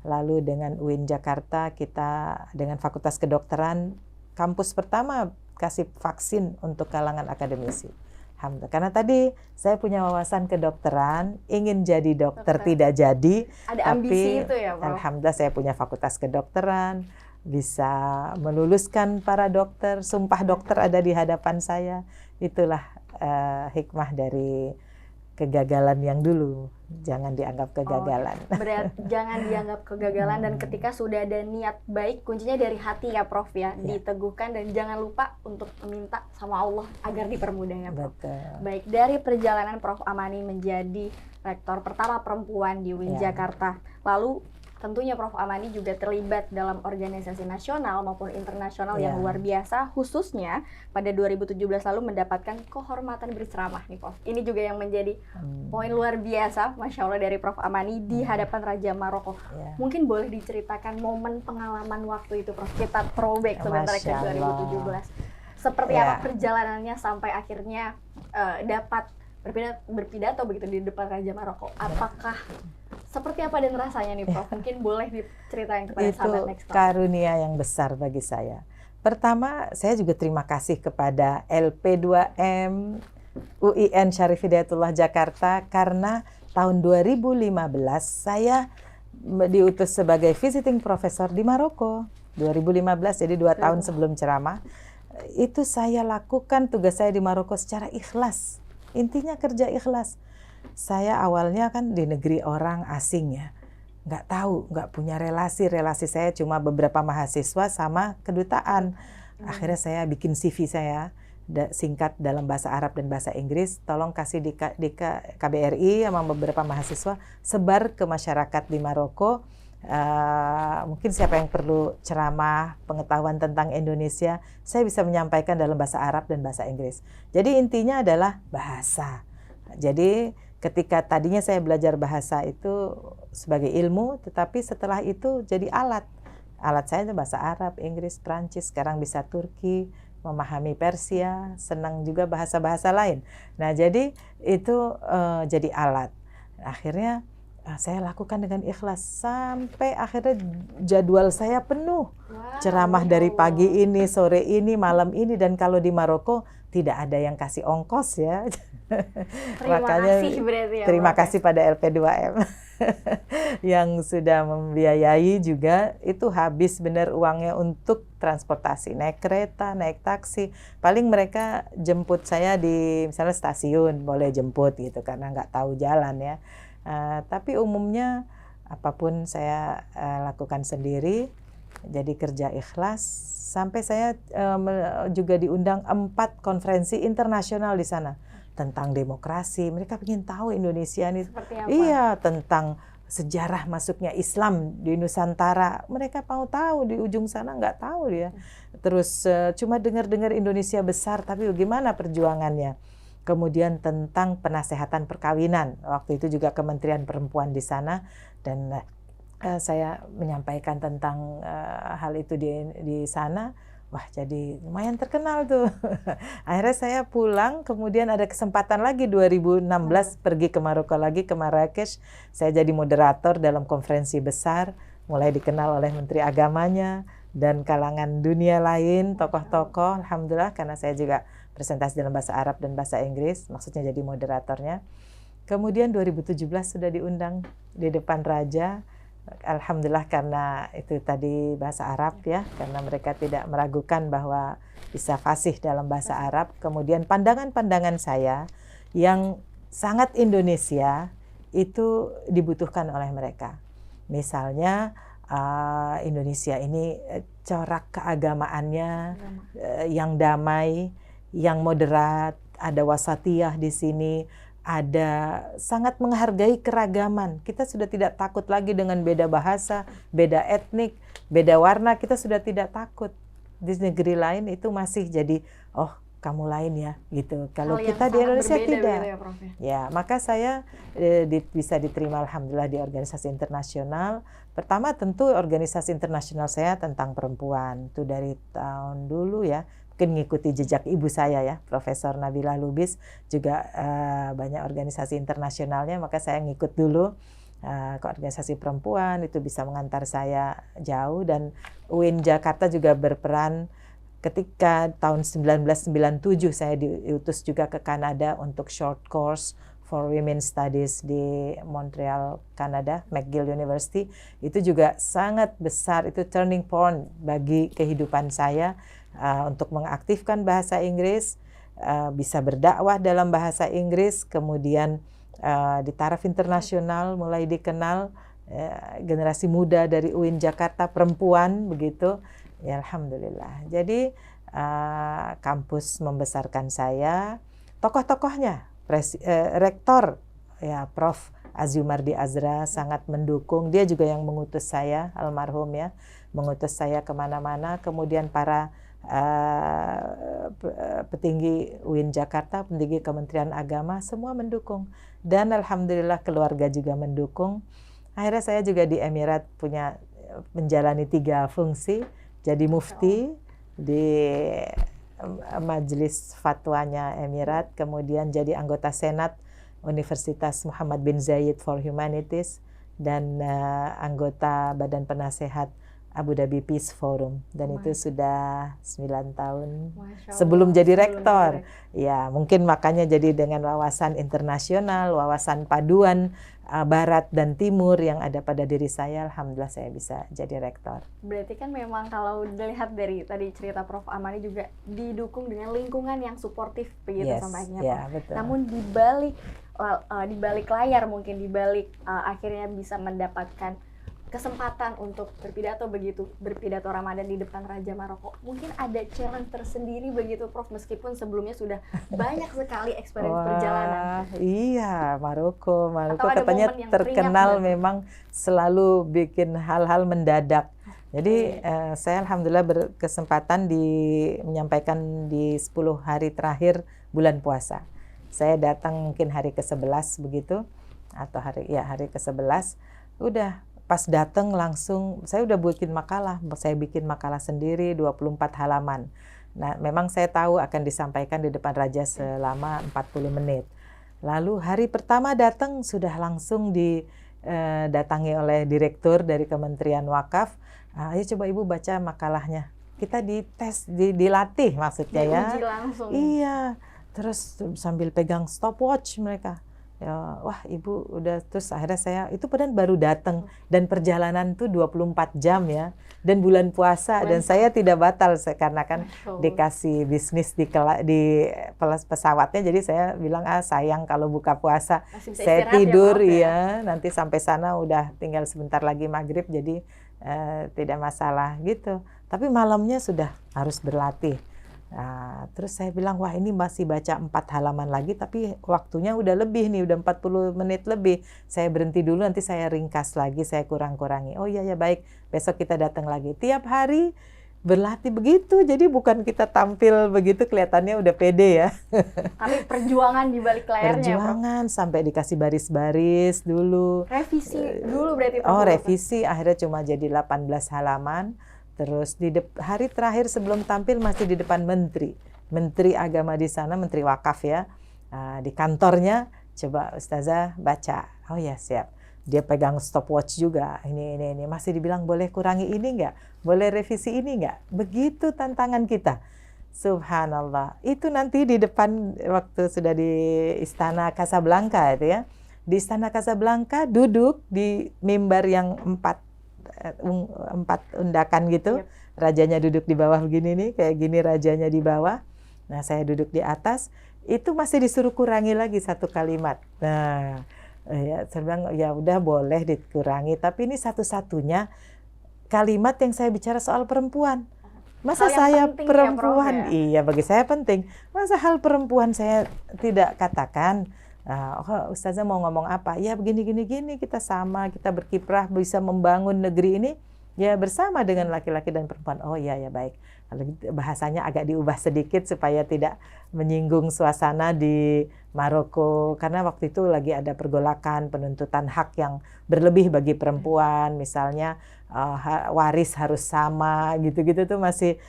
Lalu dengan UIN Jakarta, kita dengan Fakultas Kedokteran, kampus pertama kasih vaksin untuk kalangan akademisi. Alhamdulillah. Karena tadi saya punya wawasan kedokteran, ingin jadi dokter tidak jadi. Ada ambisi itu ya, Prof? Alhamdulillah saya punya fakultas kedokteran, bisa meluluskan para dokter, sumpah dokter ada di hadapan saya. Itulah hikmah dari kegagalan yang dulu. Jangan dianggap kegagalan. Jangan dianggap kegagalan, dan ketika sudah ada niat baik, kuncinya dari hati ya Prof ya, diteguhkan dan jangan lupa untuk meminta sama Allah agar dipermudah ya Prof. Betul. Baik, dari perjalanan Prof Amani menjadi rektor pertama perempuan di UIN Jakarta, lalu tentunya Prof Amani juga terlibat dalam organisasi nasional maupun internasional yang luar biasa, khususnya pada 2017 lalu mendapatkan kehormatan berceramah nih Prof. Ini juga yang menjadi poin luar biasa, Masya Allah, dari Prof Amani di hadapan Raja Maroko. Mungkin boleh diceritakan momen pengalaman waktu itu Prof, kita throwback sebentar ke 2017. Seperti apa perjalanannya sampai akhirnya dapat berpidato begitu di depan Raja Maroko. Apakah seperti apa dan rasanya nih Prof? Mungkin boleh diceritain kepada sahabat Next Class. Itu karunia yang besar bagi saya. Pertama, saya juga terima kasih kepada LP2M UIN Syarif Hidayatullah Jakarta, karena tahun 2015 saya diutus sebagai visiting professor di Maroko. 2015, jadi 2 tahun sebelum ceramah. Itu saya lakukan tugas saya di Maroko secara ikhlas. Intinya kerja ikhlas. Saya awalnya kan di negeri orang asing ya, nggak tahu, nggak punya relasi saya cuma beberapa mahasiswa sama kedutaan. Akhirnya saya bikin CV saya singkat dalam bahasa Arab dan bahasa Inggris, tolong kasih di KBRI sama beberapa mahasiswa, sebar ke masyarakat di Maroko. Mungkin siapa yang perlu ceramah, pengetahuan tentang Indonesia, saya bisa menyampaikan dalam bahasa Arab dan bahasa Inggris. Jadi intinya adalah bahasa. Jadi ketika tadinya saya belajar bahasa itu sebagai ilmu, tetapi setelah itu jadi alat. Alat saya itu bahasa Arab, Inggris, Prancis, sekarang bisa Turki, memahami Persia, senang juga bahasa-bahasa lain. Nah, jadi itu jadi alat. Akhirnya saya lakukan dengan ikhlas sampai akhirnya jadwal saya penuh. Ceramah dari pagi ini, sore ini, malam ini, dan kalau di Maroko tidak ada yang kasih ongkos ya. Terima Makanya kasih berarti ya, terima Prof. kasih pada LP2M yang sudah membiayai juga. Itu habis benar uangnya untuk transportasi, naik kereta, naik taksi. Paling mereka jemput saya di misalnya stasiun, boleh jemput gitu karena nggak tahu jalan ya. Tapi umumnya apapun saya lakukan sendiri, jadi kerja ikhlas. Sampai saya juga diundang 4 konferensi internasional di sana tentang demokrasi. Mereka ingin tahu Indonesia ini, Seperti apa? iya, tentang sejarah masuknya Islam di Nusantara. Mereka mau tahu, di ujung sana nggak tahu dia. Terus cuma dengar-dengar Indonesia besar, tapi bagaimana perjuangannya. Kemudian tentang penasehatan perkawinan. Waktu itu juga Kementerian Perempuan di sana, dan saya menyampaikan tentang hal itu di sana. Wah, jadi lumayan terkenal tuh. Akhirnya saya pulang, kemudian ada kesempatan lagi 2016 pergi ke Maroko lagi, ke Marrakesh. Saya jadi moderator dalam konferensi besar, mulai dikenal oleh Menteri Agamanya dan kalangan dunia lain, tokoh-tokoh. Alhamdulillah, karena saya juga presentasi dalam bahasa Arab dan bahasa Inggris, maksudnya jadi moderatornya. Kemudian 2017 sudah diundang di depan Raja. Alhamdulillah, karena itu tadi bahasa Arab ya, karena mereka tidak meragukan bahwa bisa fasih dalam bahasa Arab. Kemudian pandangan-pandangan saya yang sangat Indonesia itu dibutuhkan oleh mereka. Misalnya Indonesia ini corak keagamaannya yang damai, yang moderat, ada wasatiyah di sini. Ada sangat menghargai keragaman. Kita sudah tidak takut lagi dengan beda bahasa, beda etnik, beda warna. Kita sudah tidak takut. Di negeri lain itu masih jadi, oh kamu lain ya, gitu. Kalau kita di Indonesia tidak. Ya, Prof. Ya, maka saya bisa diterima alhamdulillah di organisasi internasional. Pertama tentu organisasi internasional saya tentang perempuan. Itu dari tahun dulu ya. Mungkin ngikuti jejak ibu saya ya, Profesor Nabila Lubis, juga banyak organisasi internasionalnya, maka saya ngikut dulu ke organisasi perempuan, itu bisa mengantar saya jauh. Dan UIN Jakarta juga berperan ketika tahun 1997 saya diutus juga ke Kanada untuk short course for Women Studies di Montreal, Kanada, McGill University. Itu juga sangat besar, itu turning point bagi kehidupan saya. Untuk mengaktifkan bahasa Inggris, bisa berdakwah dalam bahasa Inggris, kemudian di taraf internasional mulai dikenal generasi muda dari UIN Jakarta, perempuan begitu, ya alhamdulillah. Jadi kampus membesarkan saya, tokoh-tokohnya, rektor ya Prof. Azumardi Azra sangat mendukung, dia juga yang mengutus saya, almarhum ya, mengutus saya kemana-mana. Kemudian para petinggi UIN Jakarta, petinggi Kementerian Agama, semua mendukung. Dan alhamdulillah keluarga juga mendukung. Akhirnya saya juga di Emirat menjalani 3 fungsi, jadi mufti di majelis fatwanya Emirat, kemudian jadi anggota Senat Universitas Muhammad bin Zayed for Humanities, dan anggota Badan Penasehat Abu Dhabi Peace Forum, dan itu sudah 9 tahun sebelum jadi rektor. Ya, mungkin makanya jadi dengan wawasan internasional, wawasan paduan Barat dan Timur yang ada pada diri saya, alhamdulillah saya bisa jadi rektor. Berarti kan memang kalau dilihat dari tadi cerita Prof. Amani juga didukung dengan lingkungan yang suportif begitu sampainya, Prof. Ya, betul. Namun di balik layar, mungkin di balik akhirnya bisa mendapatkan kesempatan untuk berpidato Ramadan di depan Raja Maroko. Mungkin ada challenge tersendiri begitu, Prof, meskipun sebelumnya sudah banyak sekali experience perjalanan. Iya, Maroko katanya terkenal memang selalu bikin hal-hal mendadak. Jadi saya alhamdulillah berkesempatan menyampaikan di 10 hari terakhir bulan puasa. Saya datang mungkin hari ke-11 begitu, atau hari ke-11. Udah pas datang langsung saya udah bikin makalah. Saya bikin makalah sendiri 24 halaman. Nah, memang saya tahu akan disampaikan di depan Raja selama 40 menit. Lalu hari pertama datang sudah langsung didatangi oleh direktur dari Kementerian Wakaf. Ayo coba Ibu baca makalahnya. Kita dites, dilatih maksudnya ya. Diuji langsung. Iya. terus sambil pegang stopwatch mereka. Ya, wah ibu udah, terus akhirnya saya itu padahal baru datang dan perjalanan tuh 24 jam ya, dan bulan puasa dan saya tidak batal karena kan dikasih bisnis di pesawatnya, jadi saya bilang sayang kalau buka puasa saya tidur ya, nanti sampai sana udah tinggal sebentar lagi maghrib, jadi tidak masalah gitu. Tapi malamnya sudah harus berlatih. Nah, terus saya bilang, wah ini masih baca 4 halaman lagi, tapi waktunya udah lebih nih, udah 40 menit lebih. Saya berhenti dulu, nanti saya ringkas lagi, saya kurang-kurangi. Oh iya ya baik, besok kita datang lagi. Tiap hari berlatih begitu, jadi bukan kita tampil begitu kelihatannya udah pede ya. Tapi perjuangan di balik layarnya. Perjuangan, sampai dikasih baris-baris dulu. Revisi dulu berarti. Oh revisi, akhirnya cuma jadi 18 halaman. Terus di hari terakhir sebelum tampil masih di depan Menteri Agama di sana, Menteri Wakaf ya, di kantornya, coba Ustazah baca. Oh ya siap. Dia pegang stopwatch juga. Ini masih dibilang boleh kurangi ini nggak? Boleh revisi ini nggak? Begitu tantangan kita. Subhanallah. Itu nanti di depan waktu sudah di Istana Casablanca itu ya. Di Istana Casablanca duduk di mimbar yang 4 undakan gitu. Yep. Rajanya duduk di bawah begini nih, kayak gini rajanya di bawah. Nah, saya duduk di atas, itu masih disuruh kurangi lagi 1 kalimat. Nah, ya saya bilang ya udah boleh dikurangi, tapi ini satu-satunya kalimat yang saya bicara soal perempuan. Masa saya perempuan? Ya, iya, bagi saya penting. Masa hal perempuan saya tidak katakan? Oh, Ustazah mau ngomong apa? Ya begini kita sama, kita berkiprah bisa membangun negeri ini ya bersama dengan laki-laki dan perempuan. Oh ya baik. Lalu bahasanya agak diubah sedikit supaya tidak menyinggung suasana di Maroko, karena waktu itu lagi ada pergolakan penuntutan hak yang berlebih bagi perempuan, misalnya waris harus sama gitu-gitu tuh masih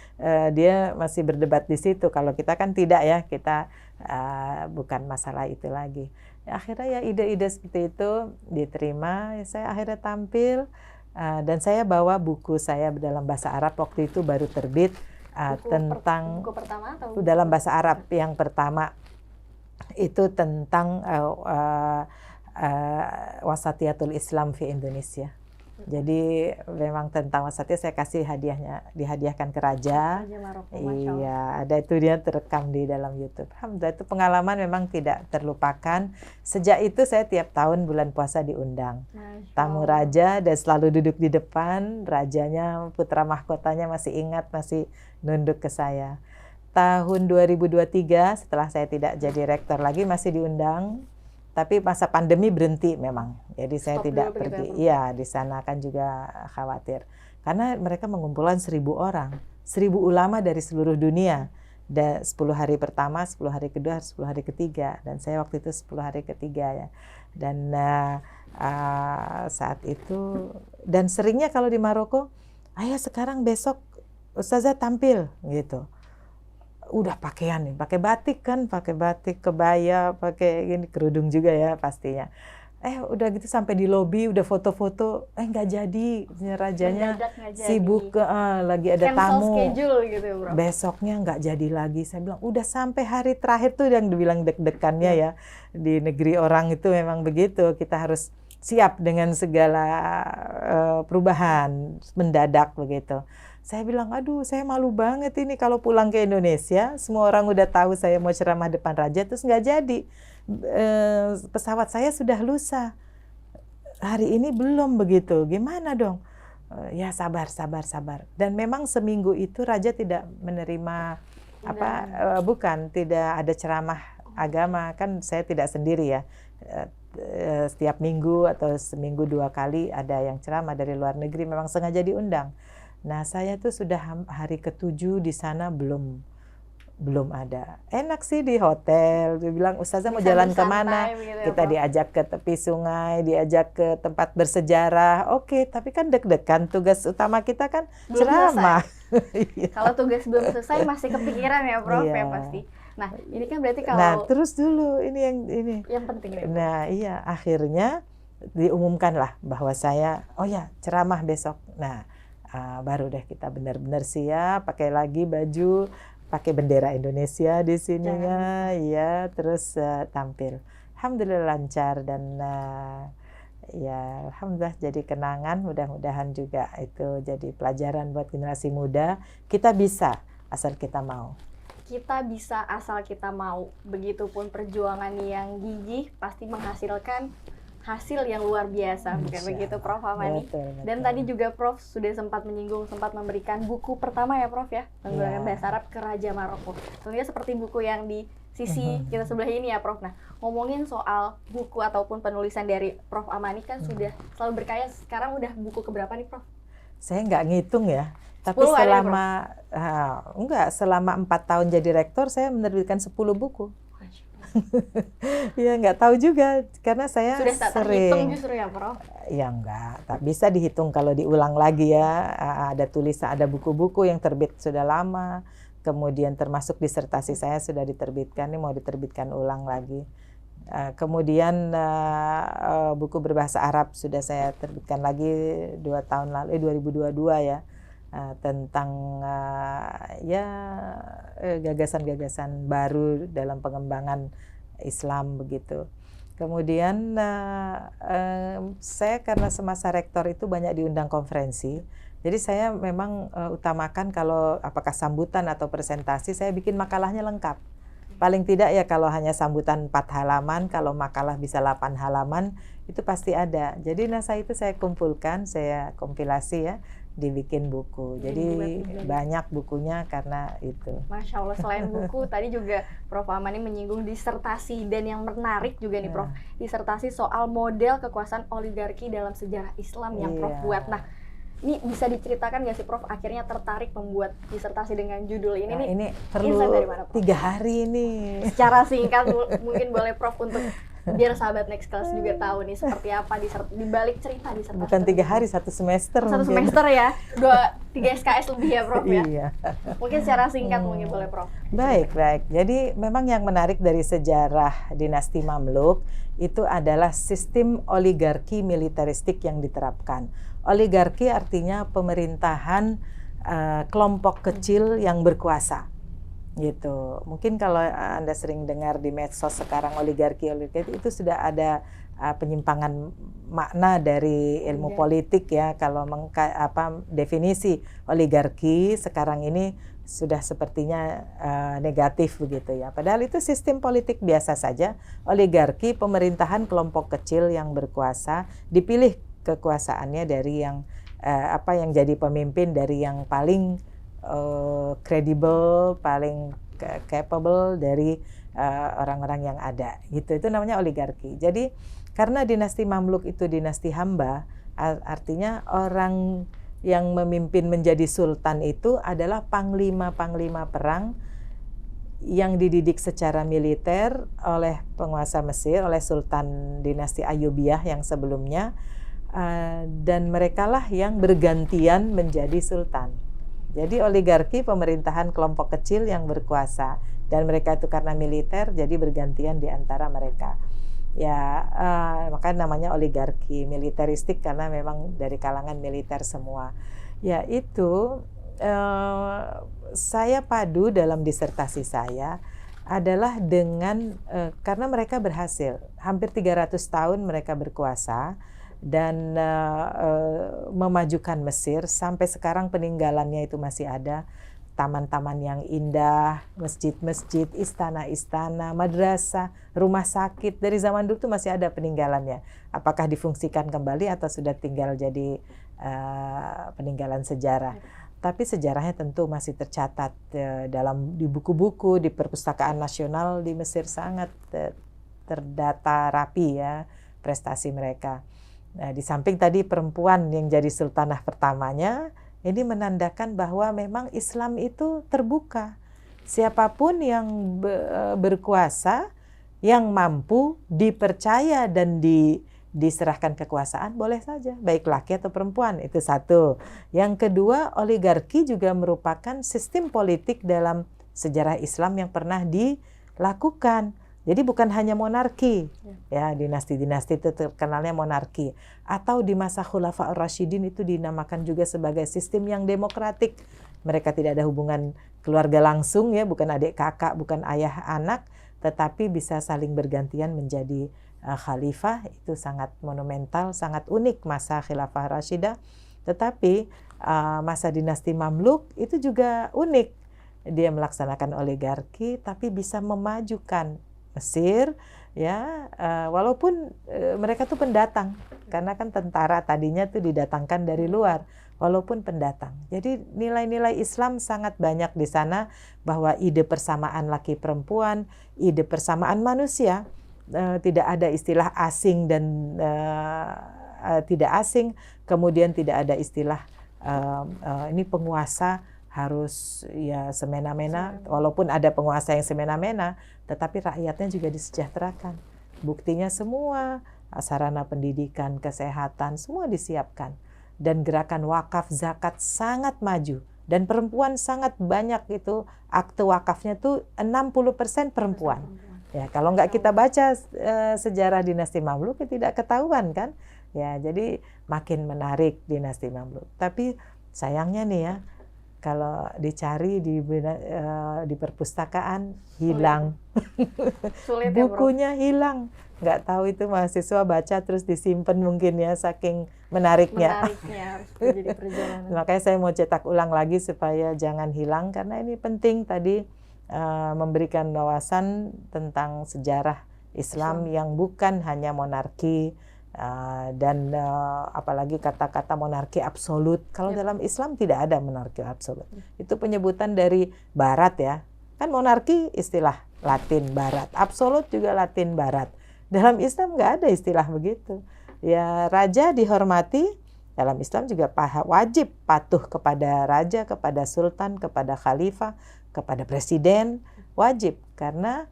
dia masih berdebat di situ. Kalau kita kan tidak ya, kita bukan masalah itu lagi. Ya, akhirnya ya ide-ide seperti itu diterima, ya, saya akhirnya tampil dan saya bawa buku saya dalam bahasa Arab, waktu itu baru terbit tentang buku pertama atau dalam bahasa Arab yang pertama itu tentang wasatiyatul Islam fi Indonesia. Jadi memang tentang wasatiyah saya kasih dihadiahkan ke Raja Maroko. Iya, ada itu dia terekam di dalam YouTube. Alhamdulillah, itu pengalaman memang tidak terlupakan. Sejak itu saya tiap tahun bulan puasa diundang. Tamu raja dan selalu duduk di depan. Rajanya, putra mahkotanya masih ingat, masih nunduk ke saya. Tahun 2023 setelah saya tidak jadi rektor lagi masih diundang. Tapi masa pandemi berhenti memang, jadi saya tidak pergi. Iya, di sana kan juga khawatir, karena mereka mengumpulkan 1.000 orang, 1.000 ulama dari seluruh dunia. Dan 10 hari pertama, 10 hari kedua, 10 hari ketiga, dan saya waktu itu 10 hari ketiga ya. Dan saat itu, dan seringnya kalau di Maroko, ayo sekarang besok Ustazah tampil gitu. Udah pakaian nih, pakai batik kan, pakai batik, kebaya, pakai gini, kerudung juga ya pastinya. Udah gitu sampai di lobi udah foto-foto, nggak jadi, rajanya sibuk, lagi ada tamu. Schedule gitu ya, Bro. Besoknya nggak jadi lagi. Saya bilang udah sampai hari terakhir tuh yang dibilang deg-degannya ya. Di negeri orang itu memang begitu, kita harus siap dengan segala perubahan mendadak begitu. Saya bilang, aduh saya malu banget ini kalau pulang ke Indonesia, semua orang udah tahu saya mau ceramah depan raja, terus nggak jadi. Pesawat saya sudah lusa. Hari ini belum begitu, gimana dong? Ya sabar. Dan memang seminggu itu raja tidak menerima tidak ada ceramah agama, kan saya tidak sendiri ya. Setiap minggu atau seminggu 2 kali ada yang ceramah dari luar negeri, memang sengaja diundang. Nah, saya tuh sudah hari ke-7 di sana belum ada. Enak sih di hotel. Dia bilang, Ustazah mau jalan kemana? Gitu, kita diajak ke tepi sungai, diajak ke tempat bersejarah. Oke, tapi kan deg-degan. Tugas utama kita kan belum ceramah. Kalau tugas belum selesai masih kepikiran ya, Prof, ya pasti. Nah, ini kan berarti kalau... Nah, terus dulu ini yang penting. Nah, iya, akhirnya diumumkanlah bahwa saya, oh ya, ceramah besok. Nah, baru deh kita benar-benar siap, pakai lagi baju, pakai bendera Indonesia di sininya, ya, terus tampil. Alhamdulillah lancar dan ya alhamdulillah jadi kenangan. Mudah-mudahan juga itu jadi pelajaran buat generasi muda. Kita bisa asal kita mau. Kita bisa asal kita mau. Begitupun perjuangan yang gigih pasti menghasilkan hasil yang luar biasa, bukan begitu Prof Amani? Betul. Dan tadi juga Prof sudah sempat menyinggung, sempat memberikan buku pertama ya Prof ya, menggunakan bahasa Arab ke Raja Maroko. Tentunya seperti buku yang di sisi kita sebelah ini ya Prof. Nah, ngomongin soal buku ataupun penulisan dari Prof Amani kan sudah selalu berkarya. Sekarang udah buku keberapa nih Prof? Saya nggak ngitung ya, tapi selama 4 tahun jadi rektor saya menerbitkan 10 buku. Ya nggak tahu juga karena saya sudah tak terhitung justru ya Prof? Ya nggak, tak bisa dihitung kalau diulang lagi ya. Ada tulisan, ada buku-buku yang terbit sudah lama, kemudian termasuk disertasi saya sudah diterbitkan, ini mau diterbitkan ulang lagi. Kemudian buku berbahasa Arab sudah saya terbitkan lagi 2 tahun lalu, 2022 ya. Tentang gagasan-gagasan baru dalam pengembangan Islam begitu. Kemudian saya karena semasa rektor itu banyak diundang konferensi, jadi saya memang utamakan kalau apakah sambutan atau presentasi saya bikin makalahnya lengkap. Paling tidak ya kalau hanya sambutan 4 halaman, kalau makalah bisa 8 halaman itu pasti ada. Jadi naskah itu saya kumpulkan, saya kompilasi ya, dibikin buku. Jadi banyak bukunya karena itu. Masya Allah, selain buku, tadi juga Prof Amani menyinggung disertasi, dan yang menarik juga nih Prof, disertasi soal model kekuasaan oligarki dalam sejarah Islam yang Prof buat. Nah, ini bisa diceritakan nggak sih Prof, akhirnya tertarik membuat disertasi dengan judul ini? Nah, ini perlu 3 hari ini. Secara singkat mungkin boleh Prof untuk biar sahabat Next Class juga tahu nih seperti apa di balik cerita disertasi. Bukan 3 hari, 1 semester. 1 semester ya, 3 SKS lebih ya Prof ya. Iya. Mungkin secara singkat mungkin boleh Prof. Baik. Jadi memang yang menarik dari sejarah dinasti Mamluk itu adalah sistem oligarki militeristik yang diterapkan. Oligarki artinya pemerintahan kelompok kecil yang berkuasa. Gitu. Mungkin kalau Anda sering dengar di medsos sekarang oligarki itu sudah ada penyimpangan makna dari ilmu politik ya. Kalau definisi oligarki sekarang ini sudah sepertinya negatif begitu ya. Padahal itu sistem politik biasa saja. Oligarki pemerintahan kelompok kecil yang berkuasa, dipilih kekuasaannya dari yang yang jadi pemimpin dari yang paling kredibel, paling capable dari orang-orang yang ada. Gitu. Itu namanya oligarki. Jadi karena dinasti Mamluk itu dinasti hamba, artinya orang yang memimpin menjadi sultan itu adalah panglima-panglima perang yang dididik secara militer oleh penguasa Mesir, oleh Sultan dinasti Ayyubiyah yang sebelumnya, dan merekalah yang bergantian menjadi sultan. Jadi oligarki pemerintahan kelompok kecil yang berkuasa, dan mereka itu karena militer jadi bergantian di antara mereka. Ya, makanya namanya oligarki militeristik karena memang dari kalangan militer semua. Ya itu saya padu dalam disertasi saya adalah dengan karena mereka berhasil hampir 300 tahun mereka berkuasa dan memajukan Mesir sampai sekarang peninggalannya itu masih ada, taman-taman yang indah, masjid-masjid, istana-istana, madrasah, rumah sakit dari zaman dulu itu masih ada peninggalannya. Apakah difungsikan kembali atau sudah tinggal jadi peninggalan sejarah? Tapi sejarahnya tentu masih tercatat di buku-buku, di perpustakaan nasional di Mesir sangat terdata rapi ya prestasi mereka. Nah, di samping tadi perempuan yang jadi sultanah pertamanya, ini menandakan bahwa memang Islam itu terbuka. Siapapun yang berkuasa, yang mampu, dipercaya dan diserahkan kekuasaan, boleh saja, baik laki atau perempuan. Itu satu. Yang kedua, oligarki juga merupakan sistem politik dalam sejarah Islam yang pernah dilakukan. Jadi bukan hanya monarki, ya dinasti-dinasti itu terkenalnya monarki. Atau di masa Khulafaur Rasyidin itu dinamakan juga sebagai sistem yang demokratik. mereka tidak ada hubungan keluarga langsung ya, bukan adik kakak, bukan ayah anak, tetapi bisa saling bergantian menjadi khalifah. Itu sangat monumental, sangat unik masa Khilafah Rashidah. Tetapi masa dinasti Mamluk itu juga unik. Dia melaksanakan oligarki tapi bisa memajukan Mesir ya, walaupun mereka tuh pendatang, karena kan tentara tadinya tuh didatangkan dari luar, walaupun pendatang. Jadi nilai-nilai Islam sangat banyak di sana, bahwa ide persamaan laki perempuan, ide persamaan manusia, tidak ada istilah asing dan tidak asing, kemudian tidak ada istilah ini penguasa harus ya semena-mena, walaupun ada penguasa yang semena-mena, tetapi rakyatnya juga disejahterakan. Buktinya semua sarana pendidikan, kesehatan, semua disiapkan. Dan gerakan wakaf zakat sangat maju. Dan perempuan sangat banyak, itu akte wakafnya tuh 60% perempuan. Ya, kalau nggak kita baca sejarah dinasti Mamluk, ya tidak ketahuan kan. Ya, jadi makin menarik dinasti Mamluk. Tapi sayangnya nih ya, kalau dicari di perpustakaan hilang. Sulit ya, Bro. Bukunya hilang. Nggak tahu itu mahasiswa baca terus disimpan mungkin ya, saking menariknya. Harus menjadi perjalanan. Makanya saya mau cetak ulang lagi supaya jangan hilang, karena ini penting tadi memberikan wawasan tentang sejarah Islam yang bukan hanya monarki, dan apalagi kata-kata monarki absolut. Kalau dalam Islam tidak ada monarki absolut. Itu penyebutan dari Barat ya. Kan monarki istilah Latin Barat, absolut juga Latin Barat. Dalam Islam nggak ada istilah begitu. Ya, raja dihormati, dalam Islam juga wajib patuh kepada raja, kepada sultan, kepada khalifah, kepada presiden, wajib, karena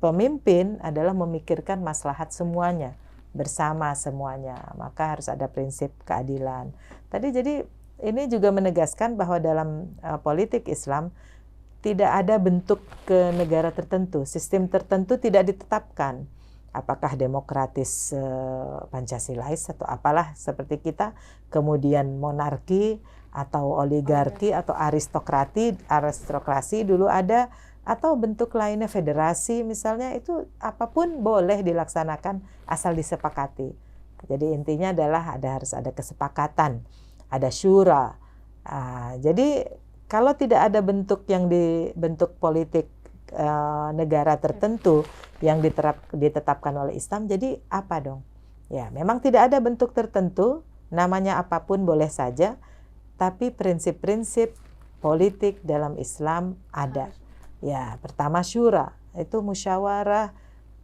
pemimpin adalah memikirkan maslahat semuanya, bersama semuanya. Maka harus ada prinsip keadilan. Tadi jadi ini juga menegaskan bahwa dalam politik Islam tidak ada bentuk ke negara tertentu, sistem tertentu tidak ditetapkan. Apakah demokratis Pancasilais atau apalah seperti kita, kemudian monarki atau oligarki atau aristokrasi dulu ada, atau bentuk lainnya federasi misalnya, itu apapun boleh dilaksanakan asal disepakati. Jadi intinya adalah harus ada kesepakatan, ada syura. Jadi kalau tidak ada bentuk yang bentuk politik negara tertentu yang ditetapkan oleh Islam, jadi apa dong? Ya, memang tidak ada bentuk tertentu, namanya apapun boleh saja, tapi prinsip-prinsip politik dalam Islam ada. Ya, pertama syura, itu musyawarah,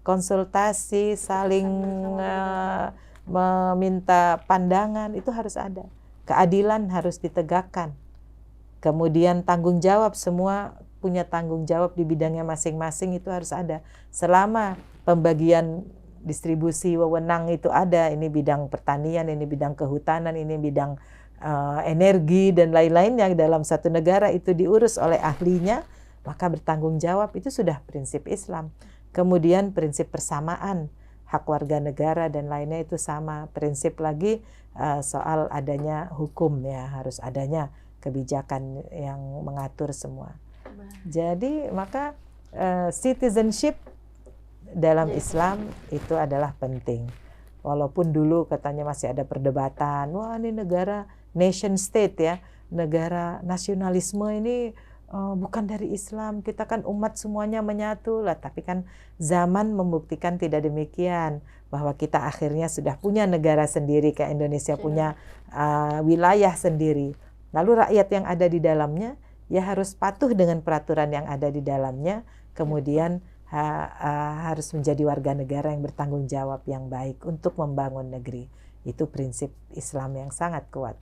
konsultasi, saling meminta pandangan, itu harus ada. Keadilan harus ditegakkan. Kemudian tanggung jawab, semua punya tanggung jawab di bidangnya masing-masing, itu harus ada. Selama pembagian distribusi wewenang itu ada, ini bidang pertanian, ini bidang kehutanan, ini bidang energi dan lain-lainnya dalam satu negara, itu diurus oleh ahlinya, maka bertanggung jawab, itu sudah prinsip Islam. Kemudian prinsip persamaan, hak warga negara dan lainnya itu sama. Prinsip lagi soal adanya hukum ya, harus adanya kebijakan yang mengatur semua. Jadi maka citizenship dalam Islam itu adalah penting. Walaupun dulu katanya masih ada perdebatan, wah ini negara nation state ya, negara nasionalisme ini bukan dari Islam, kita kan umat semuanya menyatu lah. Tapi kan zaman membuktikan tidak demikian, bahwa kita akhirnya sudah punya negara sendiri, kayak Indonesia punya wilayah sendiri. Lalu rakyat yang ada di dalamnya ya harus patuh dengan peraturan yang ada di dalamnya, kemudian harus menjadi warga negara yang bertanggung jawab yang baik untuk membangun negeri. Itu prinsip Islam yang sangat kuat.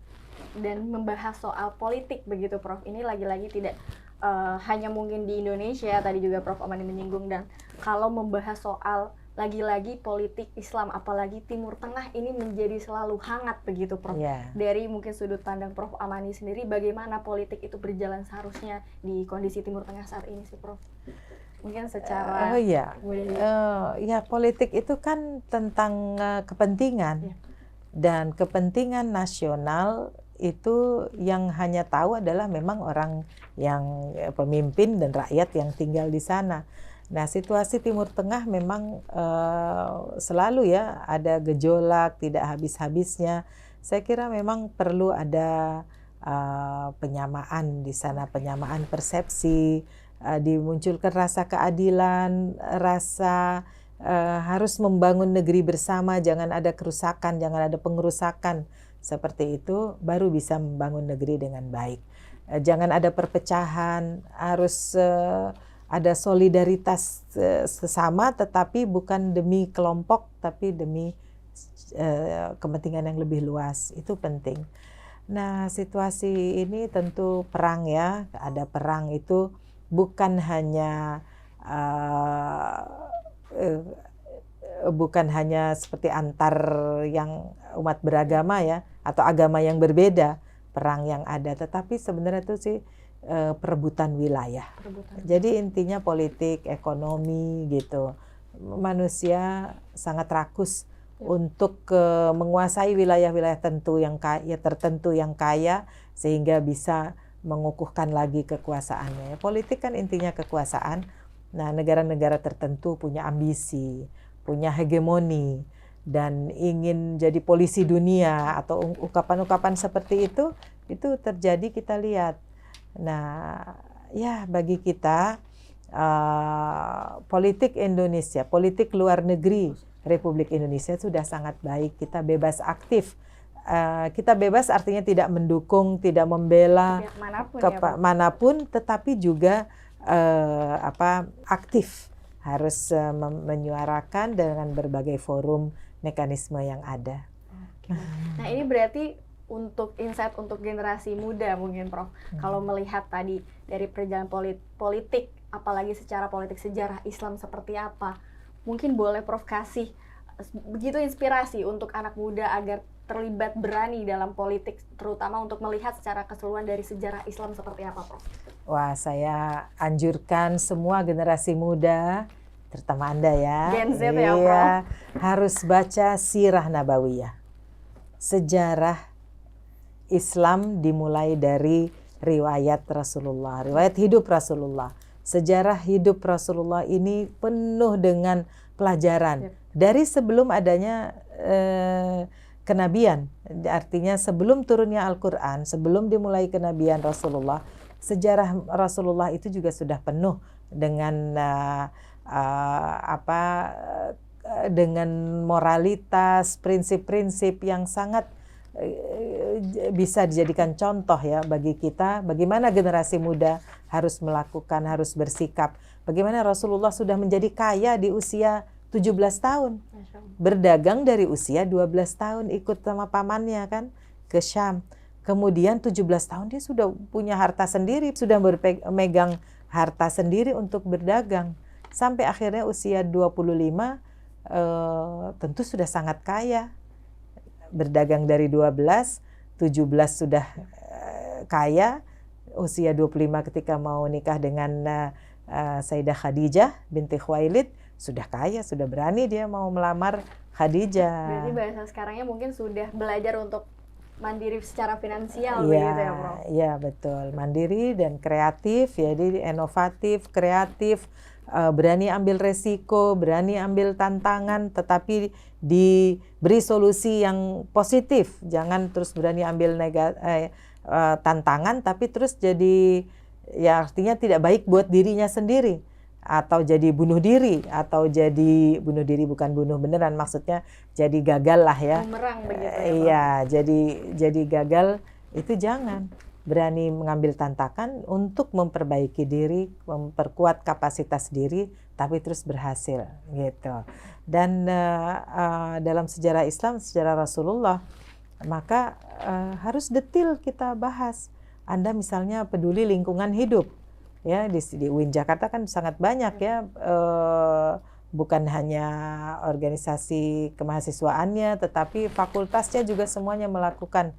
Dan membahas soal politik begitu Prof, ini lagi-lagi tidak hanya mungkin di Indonesia, tadi juga Prof Amani menyinggung, dan kalau membahas soal lagi-lagi politik Islam, apalagi Timur Tengah, ini menjadi selalu hangat begitu Prof. Dari mungkin sudut pandang Prof Amani sendiri, bagaimana politik itu berjalan seharusnya di kondisi Timur Tengah saat ini sih Prof? Mungkin secara ya politik itu kan tentang kepentingan, dan kepentingan nasional itu yang hanya tahu adalah memang orang yang pemimpin dan rakyat yang tinggal di sana. Nah, situasi Timur Tengah memang selalu ya ada gejolak, tidak habis-habisnya. Saya kira memang perlu ada penyamaan di sana, penyamaan persepsi, dimunculkan rasa keadilan, rasa harus membangun negeri bersama, jangan ada kerusakan, jangan ada pengerusakan. Seperti itu baru bisa membangun negeri dengan baik. Jangan ada perpecahan, harus ada solidaritas sesama, tetapi bukan demi kelompok, tapi demi kepentingan yang lebih luas. Itu penting. Nah, situasi ini tentu perang ya, ada perang itu bukan hanya bukan hanya seperti antar yang umat beragama ya, atau agama yang berbeda, perang yang ada, tetapi sebenarnya itu sih perebutan wilayah. Jadi intinya politik, ekonomi gitu. Manusia sangat rakus untuk menguasai wilayah-wilayah tertentu yang kaya sehingga bisa mengukuhkan lagi kekuasaannya. Politik kan intinya kekuasaan. Nah, negara-negara tertentu punya ambisi, punya hegemoni, dan ingin jadi polisi dunia atau ungkapan-ungkapan seperti itu terjadi, kita lihat. Nah, ya bagi kita politik Indonesia, politik luar negeri Republik Indonesia sudah sangat baik. Kita bebas aktif. Kita bebas artinya tidak mendukung, tidak membela manapun, tetapi juga aktif, harus menyuarakan dengan berbagai forum mekanisme yang ada. Nah, ini berarti untuk insight untuk generasi muda mungkin Prof. Kalau melihat tadi dari perjalanan politik, apalagi secara politik sejarah Islam seperti apa, mungkin boleh Prof kasih begitu inspirasi untuk anak muda agar terlibat berani dalam politik, terutama untuk melihat secara keseluruhan dari sejarah Islam seperti apa, Prof? Wah, saya anjurkan semua generasi muda, terutama Anda ya, Gen Z ya, Prof, harus baca Sirah Nabawiyah. Sejarah Islam dimulai dari riwayat Rasulullah, riwayat hidup Rasulullah. Sejarah hidup Rasulullah ini penuh dengan pelajaran. Dari sebelum adanya kenabian, artinya sebelum turunnya Al-Quran, sebelum dimulai kenabian Rasulullah, sejarah Rasulullah itu juga sudah penuh dengan dengan moralitas, prinsip-prinsip yang sangat bisa dijadikan contoh ya bagi kita, bagaimana generasi muda harus melakukan, harus bersikap. Bagaimana Rasulullah sudah menjadi kaya di usia 17 tahun. Berdagang dari usia 12 tahun, ikut sama pamannya kan ke Syam. Kemudian 17 tahun dia sudah punya harta sendiri, sudah memegang harta sendiri untuk berdagang. Sampai akhirnya usia 25 tentu sudah sangat kaya. Berdagang dari 12, 17 sudah kaya, usia 25 ketika mau nikah dengan Sayyidah Khadijah binti Khuwailid, sudah kaya, sudah berani dia mau melamar Khadijah. Berarti bahasa sekarangnya mungkin sudah belajar untuk mandiri secara finansial begitu ya, Prof? Iya, betul. Mandiri dan kreatif, jadi inovatif, kreatif, berani ambil resiko, berani ambil tantangan, tetapi diberi solusi yang positif. Jangan terus berani ambil tantangan, tapi terus jadi, ya artinya tidak baik buat dirinya sendiri. Atau jadi bunuh diri, atau jadi bunuh diri bukan bunuh beneran, maksudnya jadi gagal lah ya. Bumerang begitu ya, Prof? Iya, jadi gagal itu jangan. Berani mengambil tantangan untuk memperbaiki diri, memperkuat kapasitas diri, tapi terus berhasil gitu. Dan dalam sejarah Islam, sejarah Rasulullah, maka harus detil kita bahas. Anda misalnya peduli lingkungan hidup, ya di UIN Jakarta kan sangat banyak ya, bukan hanya organisasi kemahasiswaannya, tetapi fakultasnya juga semuanya melakukan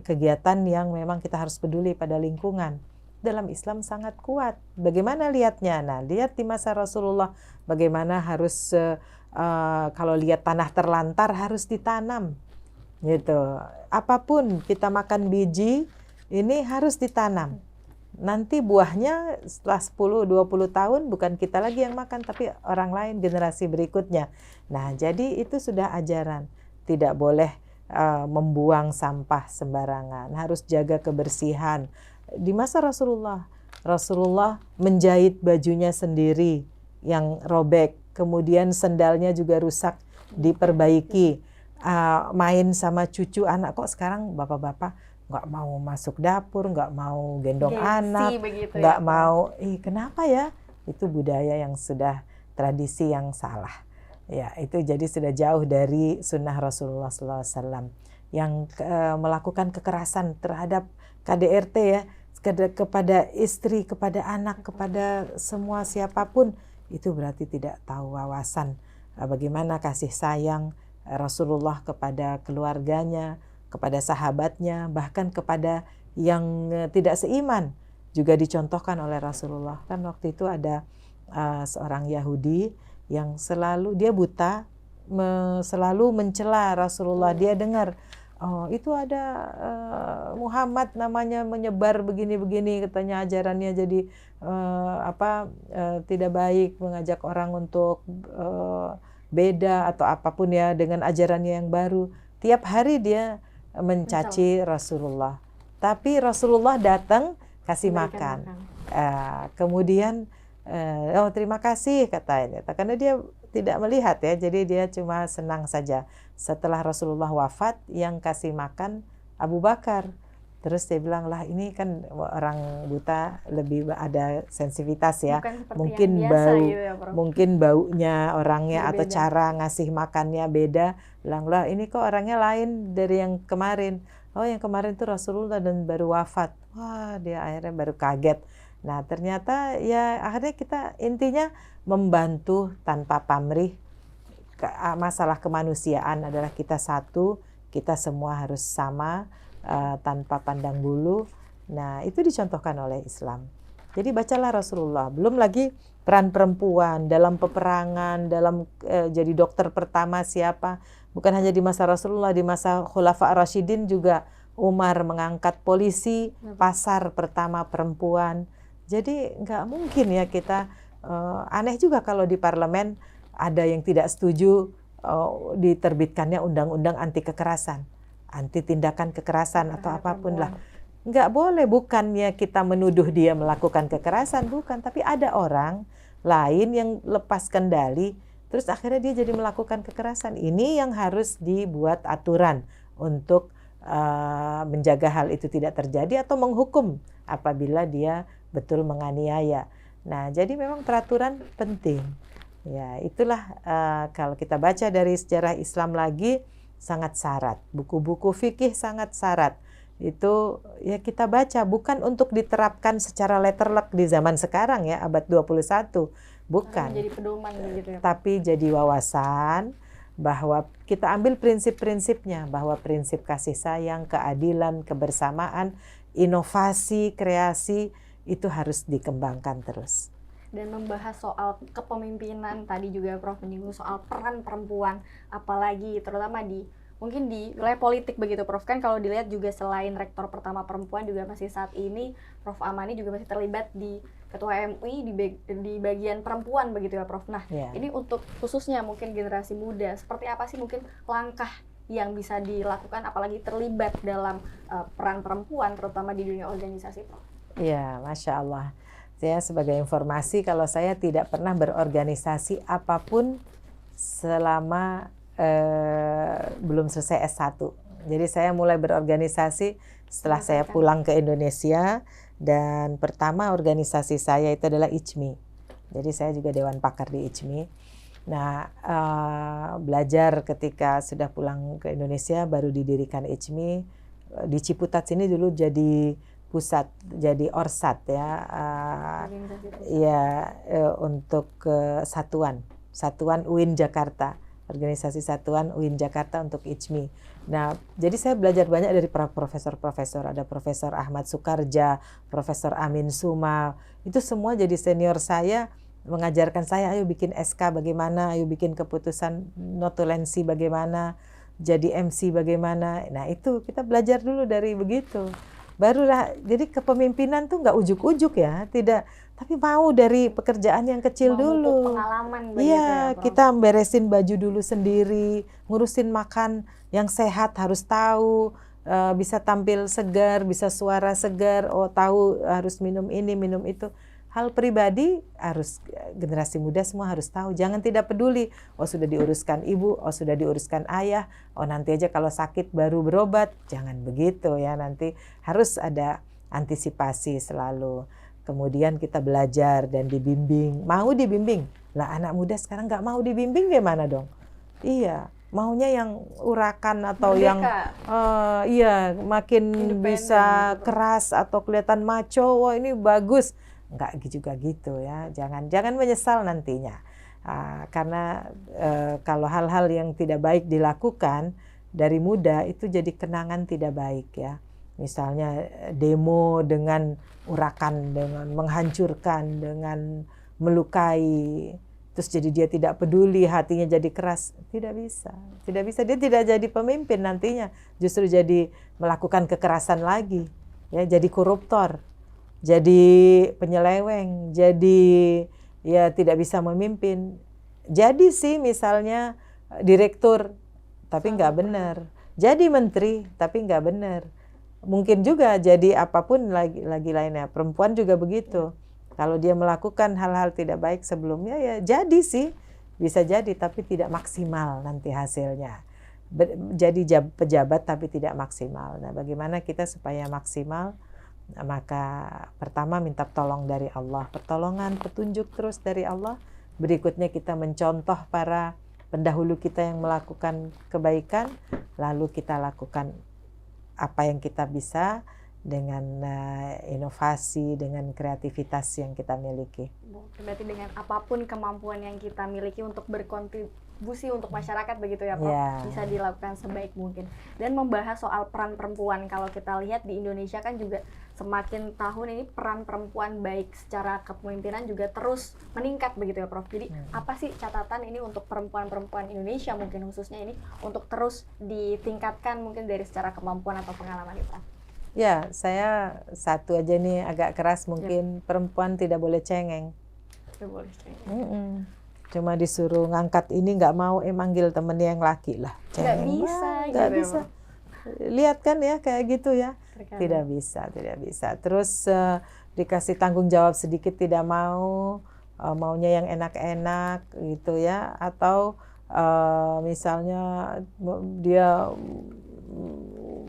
kegiatan yang memang kita harus peduli pada lingkungan. Dalam Islam sangat kuat. Bagaimana lihatnya? Nah, lihat di masa Rasulullah bagaimana harus kalau lihat tanah terlantar harus ditanam. gitu. Apapun kita makan biji ini harus ditanam. Nanti buahnya setelah 10-20 tahun bukan kita lagi yang makan, tapi orang lain, generasi berikutnya. Nah, jadi itu sudah ajaran. Tidak boleh membuang sampah sembarangan, harus jaga kebersihan. Di masa Rasulullah menjahit bajunya sendiri yang robek, kemudian sendalnya juga rusak, diperbaiki. Main sama cucu anak, kok sekarang bapak-bapak nggak mau masuk dapur, nggak mau gendong anak, nggak mau. Kenapa ya? Itu budaya yang sudah, tradisi yang salah. Ya, itu jadi sudah jauh dari sunnah Rasulullah SAW yang melakukan kekerasan terhadap KDRT ya, kepada istri, kepada anak, kepada semua siapapun. Itu berarti tidak tahu wawasan bagaimana kasih sayang Rasulullah kepada keluarganya, kepada sahabatnya, bahkan kepada yang tidak seiman juga dicontohkan oleh Rasulullah. Kan waktu itu ada seorang Yahudi yang selalu, dia buta, selalu mencela Rasulullah. Dia dengar, oh itu ada Muhammad namanya menyebar begini-begini, katanya ajarannya jadi tidak baik, mengajak orang untuk beda atau apapun ya dengan ajarannya yang baru. Tiap hari dia mencaci Rasulullah. Tapi Rasulullah datang kasih makan. Kemudian oh terima kasih katanya. Karena dia tidak melihat ya, jadi dia cuma senang saja. Setelah Rasulullah wafat, yang kasih makan Abu Bakar. Terus dia bilang, lah ini kan orang buta lebih ada sensitivitas ya. Mungkin bau, gitu ya, mungkin baunya orangnya atau cara ngasih makannya beda. Bilang, lah ini kok orangnya lain dari yang kemarin. Oh yang kemarin itu Rasulullah dan baru wafat. Wah dia akhirnya baru kaget. Nah ternyata ya akhirnya kita intinya membantu tanpa pamrih. Masalah kemanusiaan adalah kita satu, kita semua harus sama. Tanpa pandang bulu. Nah itu dicontohkan oleh Islam. Jadi bacalah Rasulullah. Belum lagi peran perempuan dalam peperangan, dalam jadi dokter pertama siapa. Bukan hanya di masa Rasulullah, di masa Khulafa Ar-Rasyidin juga Umar mengangkat polisi, pasar pertama perempuan. Jadi nggak mungkin ya kita, aneh juga kalau di parlemen ada yang tidak setuju diterbitkannya undang-undang anti kekerasan, anti tindakan kekerasan atau apapun lah. Nggak boleh, bukannya kita menuduh dia melakukan kekerasan, bukan. Tapi ada orang lain yang lepas kendali, terus akhirnya dia jadi melakukan kekerasan. Ini yang harus dibuat aturan untuk menjaga hal itu tidak terjadi atau menghukum apabila dia betul menganiaya. Nah, jadi memang peraturan penting. Ya, itulah kalau kita baca dari sejarah Islam lagi, sangat syarat. Buku-buku fikih sangat syarat. Itu ya kita baca bukan untuk diterapkan secara letterlek di zaman sekarang ya, abad 21. Bukan. Jadi pedoman gitu ya. Tapi jadi wawasan bahwa kita ambil prinsip-prinsipnya, bahwa prinsip kasih sayang, keadilan, kebersamaan, inovasi, kreasi itu harus dikembangkan terus. Dan membahas soal kepemimpinan, tadi juga Prof menyinggung soal peran perempuan, apalagi terutama mungkin di wilayah politik begitu Prof. Kan kalau dilihat juga selain rektor pertama perempuan juga masih saat ini Prof Amani juga masih terlibat di Ketua MUI di bagian perempuan begitu ya Prof. Nah ini untuk khususnya mungkin generasi muda, seperti apa sih mungkin langkah yang bisa dilakukan apalagi terlibat dalam peran perempuan terutama di dunia organisasi Prof? Ya, Masya Allah. Saya sebagai informasi, kalau saya tidak pernah berorganisasi apapun selama belum selesai S1. Jadi saya mulai berorganisasi setelah saya pulang ke Indonesia, dan pertama organisasi saya itu adalah ICMI. Jadi saya juga Dewan Pakar di ICMI. Nah, belajar ketika sudah pulang ke Indonesia baru didirikan ICMI. Di Ciputat sini dulu jadi pusat, jadi orsat ya, untuk Satuan UIN Jakarta, organisasi Satuan UIN Jakarta untuk ICMI. Nah, jadi saya belajar banyak dari para profesor-profesor. Ada Profesor Ahmad Sukarja, Profesor Amin Suma. Itu semua jadi senior saya, mengajarkan saya, ayo bikin SK bagaimana, ayo bikin keputusan notulensi bagaimana. jadi MC bagaimana. Nah itu kita belajar dulu dari begitu. Barulah, jadi kepemimpinan tuh nggak ujuk-ujuk ya, tidak, tapi mau dari pekerjaan yang kecil dulu. Pengalaman begitu Iya, ya, Prof. kita beresin baju dulu sendiri, ngurusin makan yang sehat harus tahu, bisa tampil segar, bisa suara segar, oh tahu harus minum ini, minum itu. Hal pribadi harus generasi muda semua harus tahu. Jangan tidak peduli, oh sudah diuruskan ibu, oh sudah diuruskan ayah, oh nanti aja kalau sakit baru berobat. Jangan begitu ya, nanti harus ada antisipasi selalu. Kemudian kita belajar dan dibimbing, mau dibimbing. Lah anak muda sekarang nggak mau dibimbing gimana dong? Iya, maunya yang urakan atau Merdeka. yang iya makin Independen bisa gitu, Prof. keras atau kelihatan macho, wah ini bagus. Enggak juga gitu ya, jangan menyesal nantinya. Karena kalau hal-hal yang tidak baik dilakukan dari muda itu jadi kenangan tidak baik ya. Misalnya demo dengan urakan, dengan menghancurkan, dengan melukai, terus jadi dia tidak peduli, hatinya jadi keras. Tidak bisa, dia tidak jadi pemimpin nantinya, justru jadi melakukan kekerasan lagi, ya jadi koruptor, jadi penyeleweng, jadi ya tidak bisa memimpin. Jadi sih misalnya direktur tapi nggak benar, jadi menteri tapi nggak benar. Mungkin juga jadi apapun lagi lainnya. Perempuan juga begitu. Kalau dia melakukan hal-hal tidak baik sebelumnya ya jadi sih, bisa jadi tapi tidak maksimal nanti hasilnya. Jadi pejabat tapi tidak maksimal. Nah, bagaimana kita supaya maksimal? Maka pertama minta tolong dari Allah, pertolongan, petunjuk terus dari Allah. Berikutnya kita mencontoh para pendahulu kita yang melakukan kebaikan, lalu kita lakukan apa yang kita bisa dengan inovasi, dengan kreativitas yang kita miliki. Berarti dengan apapun kemampuan yang kita miliki untuk berkontribusi untuk masyarakat begitu ya, Prof? Ya. Bisa dilakukan sebaik mungkin. Dan membahas soal peran perempuan, kalau kita lihat di Indonesia kan juga semakin tahun ini peran perempuan baik secara kepemimpinan juga terus meningkat begitu ya, Prof. Jadi apa sih catatan ini untuk perempuan-perempuan Indonesia mungkin khususnya ini untuk terus ditingkatkan mungkin dari secara kemampuan atau pengalaman nih, Prof? Ya, saya satu aja nih agak keras mungkin, perempuan tidak boleh cengeng. Tidak boleh cengeng. Cuma disuruh ngangkat ini nggak mau, manggil temennya yang laki lah. Nggak bisa, nggak gitu bisa. Ya, Lihat kan ya kayak gitu ya. Tidak bisa. Terus dikasih tanggung jawab sedikit tidak mau, maunya yang enak-enak gitu ya. Atau misalnya dia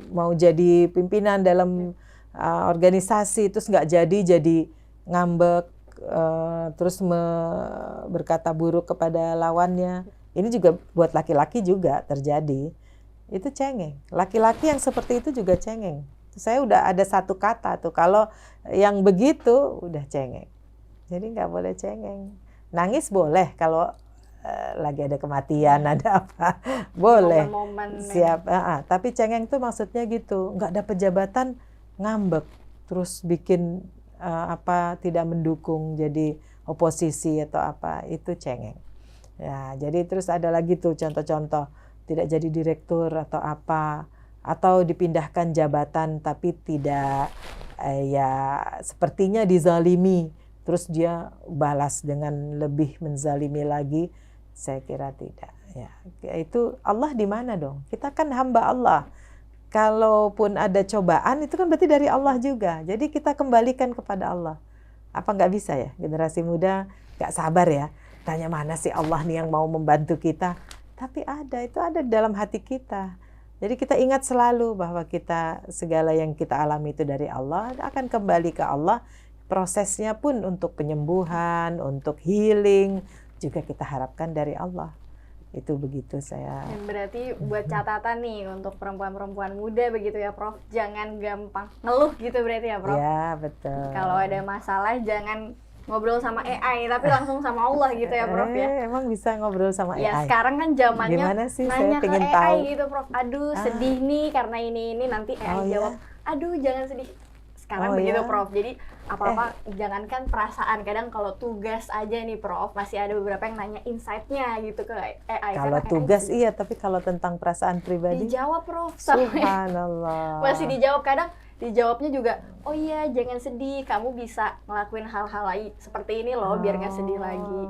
mau jadi pimpinan dalam organisasi, terus nggak jadi ngambek, terus berkata buruk kepada lawannya. Ini juga buat laki-laki juga terjadi. Itu cengeng. Laki-laki yang seperti itu juga cengeng. Saya udah ada satu kata tuh, kalau yang begitu udah cengeng. Jadi nggak boleh cengeng. Nangis boleh kalau lagi ada kematian, ada apa, boleh. Momen-momen Siap. Tapi cengeng tuh maksudnya gitu, nggak ada jabatan ngambek, terus bikin tidak mendukung, jadi oposisi atau apa, itu cengeng. Ya, jadi terus ada lagi tuh contoh-contoh, tidak jadi direktur atau apa, atau dipindahkan jabatan tapi tidak ya sepertinya dizalimi, terus dia balas dengan lebih menzalimi lagi. Saya kira tidak. Ya, itu Allah di mana dong? Kita kan hamba Allah. Kalaupun ada cobaan itu kan berarti dari Allah juga. Jadi kita kembalikan kepada Allah. Apa nggak bisa ya? Generasi muda nggak sabar ya. Tanya mana sih Allah nih yang mau membantu kita? Tapi itu ada dalam hati kita. Jadi kita ingat selalu bahwa segala yang kita alami itu dari Allah, akan kembali ke Allah. Prosesnya pun untuk penyembuhan, untuk healing, juga kita harapkan dari Allah. Itu begitu saya. Dan berarti buat catatan nih untuk perempuan-perempuan muda begitu ya, Prof. Jangan gampang ngeluh gitu berarti ya, Prof? Ya, betul. Kalau ada masalah jangan ngobrol sama AI, tapi langsung sama Allah gitu ya, Prof ya? Emang bisa ngobrol sama AI? Ya sekarang kan zamannya gimana sih? nanya Saya ke pengen AI tahu gitu, Prof. Aduh sedih nih karena ini nanti AI jawab, ya? aduh jangan sedih. sekarang begitu Prof. Jadi apa-apa jangankan perasaan, kadang kalau tugas aja nih Prof, masih ada beberapa yang nanya insight-nya gitu ke AI. Kalau tugas iya, tapi kalau tentang perasaan pribadi dijawab Prof. Subhanallah. Masih dijawab, kadang dijawabnya juga, oh iya jangan sedih, kamu bisa ngelakuin hal-hal lain seperti ini loh biar nggak sedih lagi.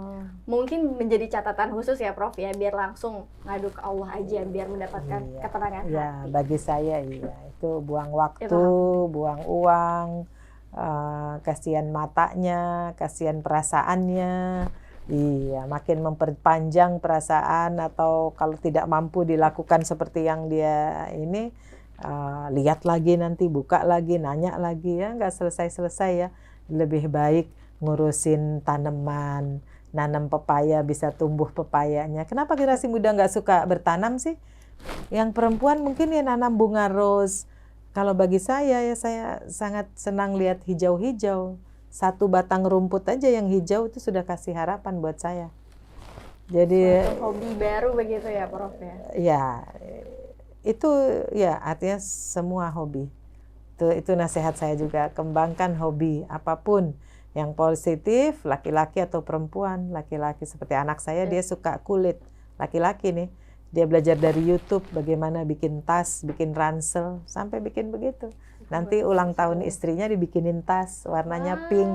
Mungkin menjadi catatan khusus ya Prof ya, biar langsung ngadu ke Allah aja biar mendapatkan ketenangan hati. Ya, bagi saya iya, itu buang waktu, buang uang, kasihan matanya, kasihan perasaannya. Iya, makin memperpanjang perasaan, atau kalau tidak mampu dilakukan seperti yang dia ini, lihat lagi nanti, buka lagi, nanya lagi, ya nggak selesai-selesai ya. Lebih baik ngurusin tanaman, nanam pepaya, bisa tumbuh pepayanya. Kenapa generasi muda nggak suka bertanam sih? Yang perempuan mungkin ya nanam bunga rose. Kalau bagi saya ya, saya sangat senang lihat hijau-hijau. Satu batang rumput aja yang hijau itu sudah kasih harapan buat saya. Jadi hobi baru begitu ya Prof ya? Ya, itu ya artinya semua hobi. Itu nasihat saya juga, kembangkan hobi apapun yang positif, laki-laki atau perempuan. Laki-laki seperti anak saya, dia suka kulit, laki-laki nih. Dia belajar dari YouTube bagaimana bikin tas, bikin ransel, sampai bikin begitu. Nanti ulang tahun istrinya dibikinin tas, warnanya pink.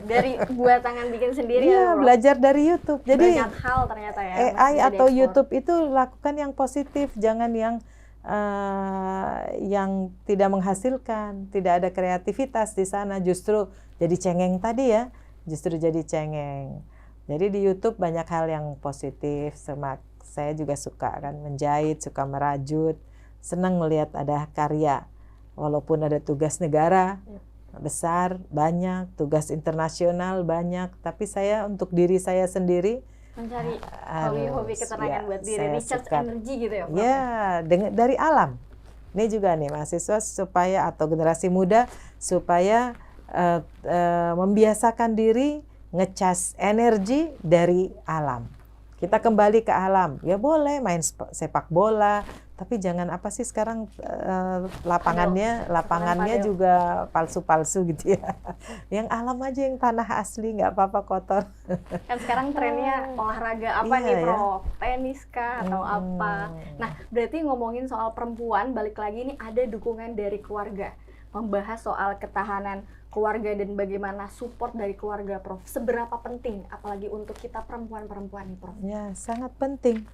Dari buat tangan bikin sendiri ya, belajar dari YouTube. Jadi banyak hal ternyata ya. AI atau YouTube itu lakukan yang positif, jangan yang tidak menghasilkan, tidak ada kreativitas di sana, justru jadi cengeng tadi ya, justru jadi cengeng. Jadi di YouTube banyak hal yang positif, saya juga suka kan menjahit, suka merajut, senang melihat ada karya, walaupun ada tugas negara besar banyak, tugas internasional banyak, tapi saya untuk diri saya sendiri mencari hobi-hobi ketenangan buat diri, recharge energi gitu ya Prof? Ya, dari alam. Ini juga nih mahasiswa supaya, atau generasi muda supaya membiasakan diri ngecas energi dari alam. Kita kembali ke alam, ya boleh main sepak bola, tapi jangan apa sih sekarang lapangannya juga palsu-palsu gitu ya. Yang alam aja, yang tanah asli, nggak apa-apa kotor. Kan sekarang trennya olahraga apa nih Prof? Tenis kah atau apa? Nah, berarti ngomongin soal perempuan, balik lagi nih ada dukungan dari keluarga. Membahas soal ketahanan keluarga dan bagaimana support dari keluarga Prof. Seberapa penting, apalagi untuk kita perempuan-perempuan nih Prof? Ya, sangat penting.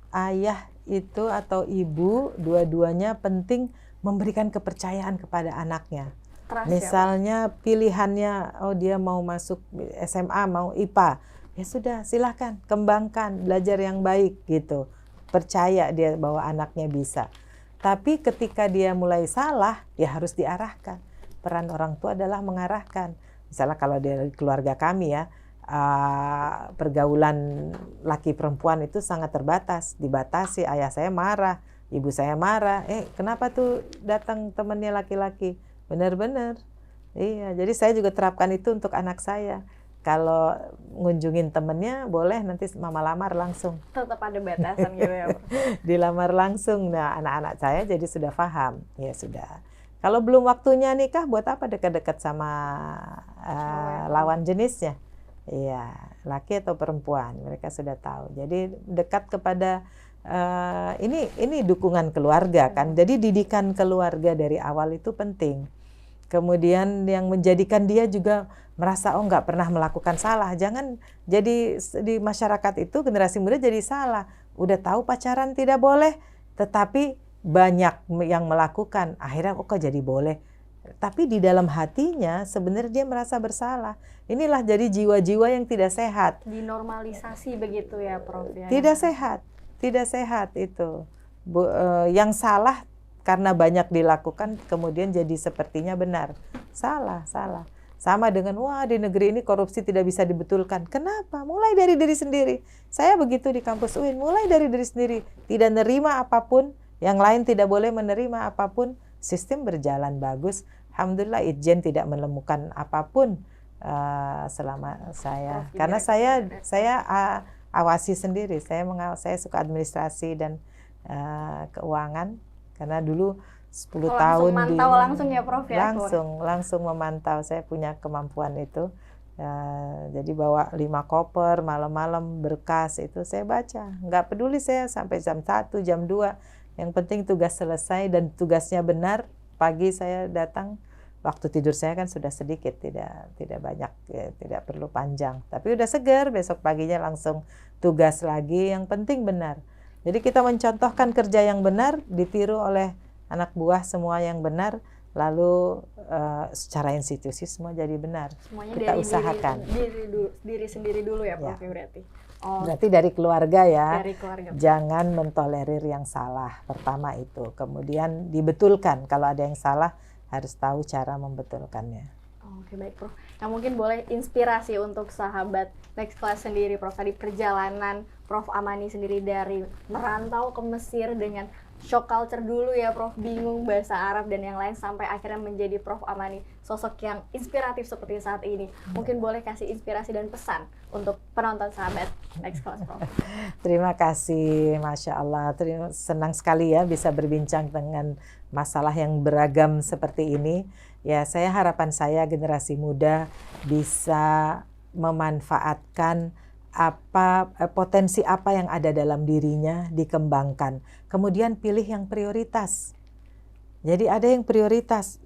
Ayah itu atau ibu, dua-duanya penting memberikan kepercayaan kepada anaknya. Misalnya pilihannya, oh dia mau masuk SMA, mau IPA, ya sudah silahkan, kembangkan, belajar yang baik gitu. Percaya dia bahwa anaknya bisa. Tapi ketika dia mulai salah, ya harus diarahkan. Peran orang tua adalah mengarahkan. Misalnya kalau dari keluarga kami ya, pergaulan laki perempuan itu sangat terbatas, dibatasi. Ayah saya marah, ibu saya marah. Kenapa tuh datang temannya laki-laki? Benar-benar. Iya, jadi saya juga terapkan itu untuk anak saya. Kalau ngunjungin temennya, boleh nanti mama lamar langsung. Tetap ada batasan gitu ya, Bro. Dilamar langsung. Nah, anak-anak saya jadi sudah paham. Ya sudah. Kalau belum waktunya nikah, buat apa dekat-dekat sama lawan jenisnya? Iya, laki atau perempuan, mereka sudah tahu. Jadi dekat kepada ini dukungan keluarga kan. Jadi didikan keluarga dari awal itu penting. Kemudian yang menjadikan dia juga merasa nggak pernah melakukan salah. Jangan jadi di masyarakat itu generasi muda jadi salah. Udah tahu pacaran tidak boleh, tetapi banyak yang melakukan. Akhirnya kok jadi boleh. Tapi di dalam hatinya sebenarnya dia merasa bersalah. Inilah jadi jiwa-jiwa yang tidak sehat. Dinormalisasi begitu ya, Prof. Ya? Tidak sehat, tidak sehat itu. Yang salah karena banyak dilakukan kemudian jadi sepertinya benar. Salah. Sama dengan di negeri ini korupsi tidak bisa dibetulkan. Kenapa? Mulai dari diri sendiri. Saya begitu di kampus UIN, mulai dari diri sendiri. Tidak nerima apapun, yang lain tidak boleh menerima apapun. Sistem berjalan bagus. Alhamdulillah Itjen tidak menemukan apapun selama saya. Karena saya awasi sendiri. Saya suka administrasi dan keuangan. Karena dulu 10 langsung tahun mantau langsung ya Prof ya? langsung memantau. Saya punya kemampuan itu. Jadi bawa 5 koper, malam-malam berkas itu saya baca. Nggak peduli saya sampai jam 1, jam 2. Yang penting tugas selesai dan tugasnya benar. Pagi saya datang, waktu tidur saya kan sudah sedikit, tidak banyak, ya, tidak perlu panjang. Tapi udah segar, besok paginya langsung tugas lagi. Yang penting benar. Jadi kita mencontohkan kerja yang benar, ditiru oleh anak buah semua yang benar. Lalu secara institusi semua jadi benar. Semuanya kita dari usahakan diri sendiri dulu ya Prof ya berarti. Berarti dari keluarga ya. Dari keluarga. Jangan mentolerir yang salah. Pertama itu. Kemudian dibetulkan. Kalau ada yang salah harus tahu cara membetulkannya. Oke baik Prof. Nah mungkin boleh inspirasi untuk sahabat Next Class sendiri Prof. Tadi perjalanan Prof Amani sendiri dari merantau ke Mesir dengan shock culture dulu ya Prof, bingung bahasa Arab dan yang lain sampai akhirnya menjadi Prof Amani, sosok yang inspiratif seperti saat ini. Mungkin boleh kasih inspirasi dan pesan untuk penonton sahabat Next Class Prof. Terima kasih, Masya Allah. Senang sekali ya bisa berbincang dengan masalah yang beragam seperti ini. Ya, harapan saya generasi muda bisa memanfaatkan potensi apa yang ada dalam dirinya, dikembangkan. Kemudian pilih yang prioritas. Jadi ada yang prioritas,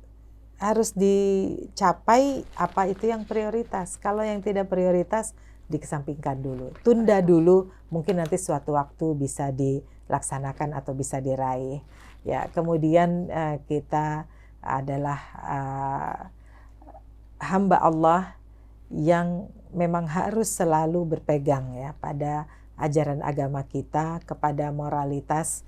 harus dicapai apa itu yang prioritas. Kalau yang tidak prioritas, dikesampingkan dulu. Tunda dulu, mungkin nanti suatu waktu bisa dilaksanakan atau bisa diraih. Ya, kemudian kita adalah hamba Allah yang memang harus selalu berpegang ya pada ajaran agama kita, kepada moralitas.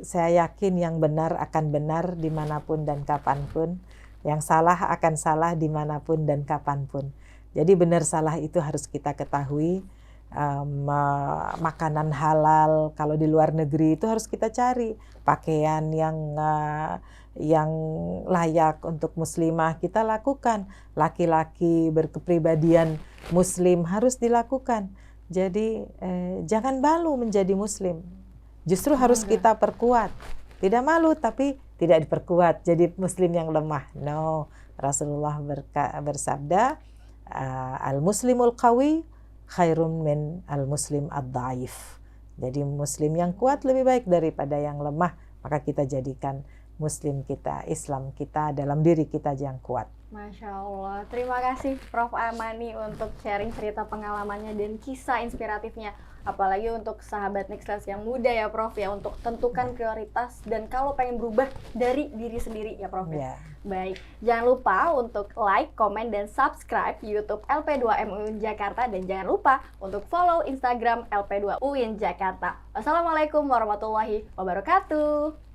Saya yakin yang benar akan benar dimanapun dan kapanpun, yang salah akan salah dimanapun dan kapanpun. Jadi benar salah itu harus kita ketahui. Makanan halal kalau di luar negeri itu harus kita cari, pakaian yang layak untuk muslimah kita lakukan, laki-laki berkepribadian muslim harus dilakukan. Jadi jangan malu menjadi muslim, justru harus kita perkuat. Tidak malu tapi tidak diperkuat jadi muslim yang lemah. No, Rasulullah bersabda, al-muslimul qawi khairun min al-muslim ad-dhaif. Jadi muslim yang kuat lebih baik daripada yang lemah. Maka kita jadikan muslim kita, Islam kita dalam diri kita yang kuat. Masya Allah. Terima kasih Prof Amani untuk sharing cerita pengalamannya dan kisah inspiratifnya. Apalagi untuk sahabat Next Class yang muda ya Prof ya, untuk tentukan prioritas dan kalau pengen berubah dari diri sendiri ya Prof ya. Baik, jangan lupa untuk like, komen, dan subscribe YouTube LP2M UIN Jakarta dan jangan lupa untuk follow Instagram LP2 UIN Jakarta. Wassalamualaikum warahmatullahi wabarakatuh.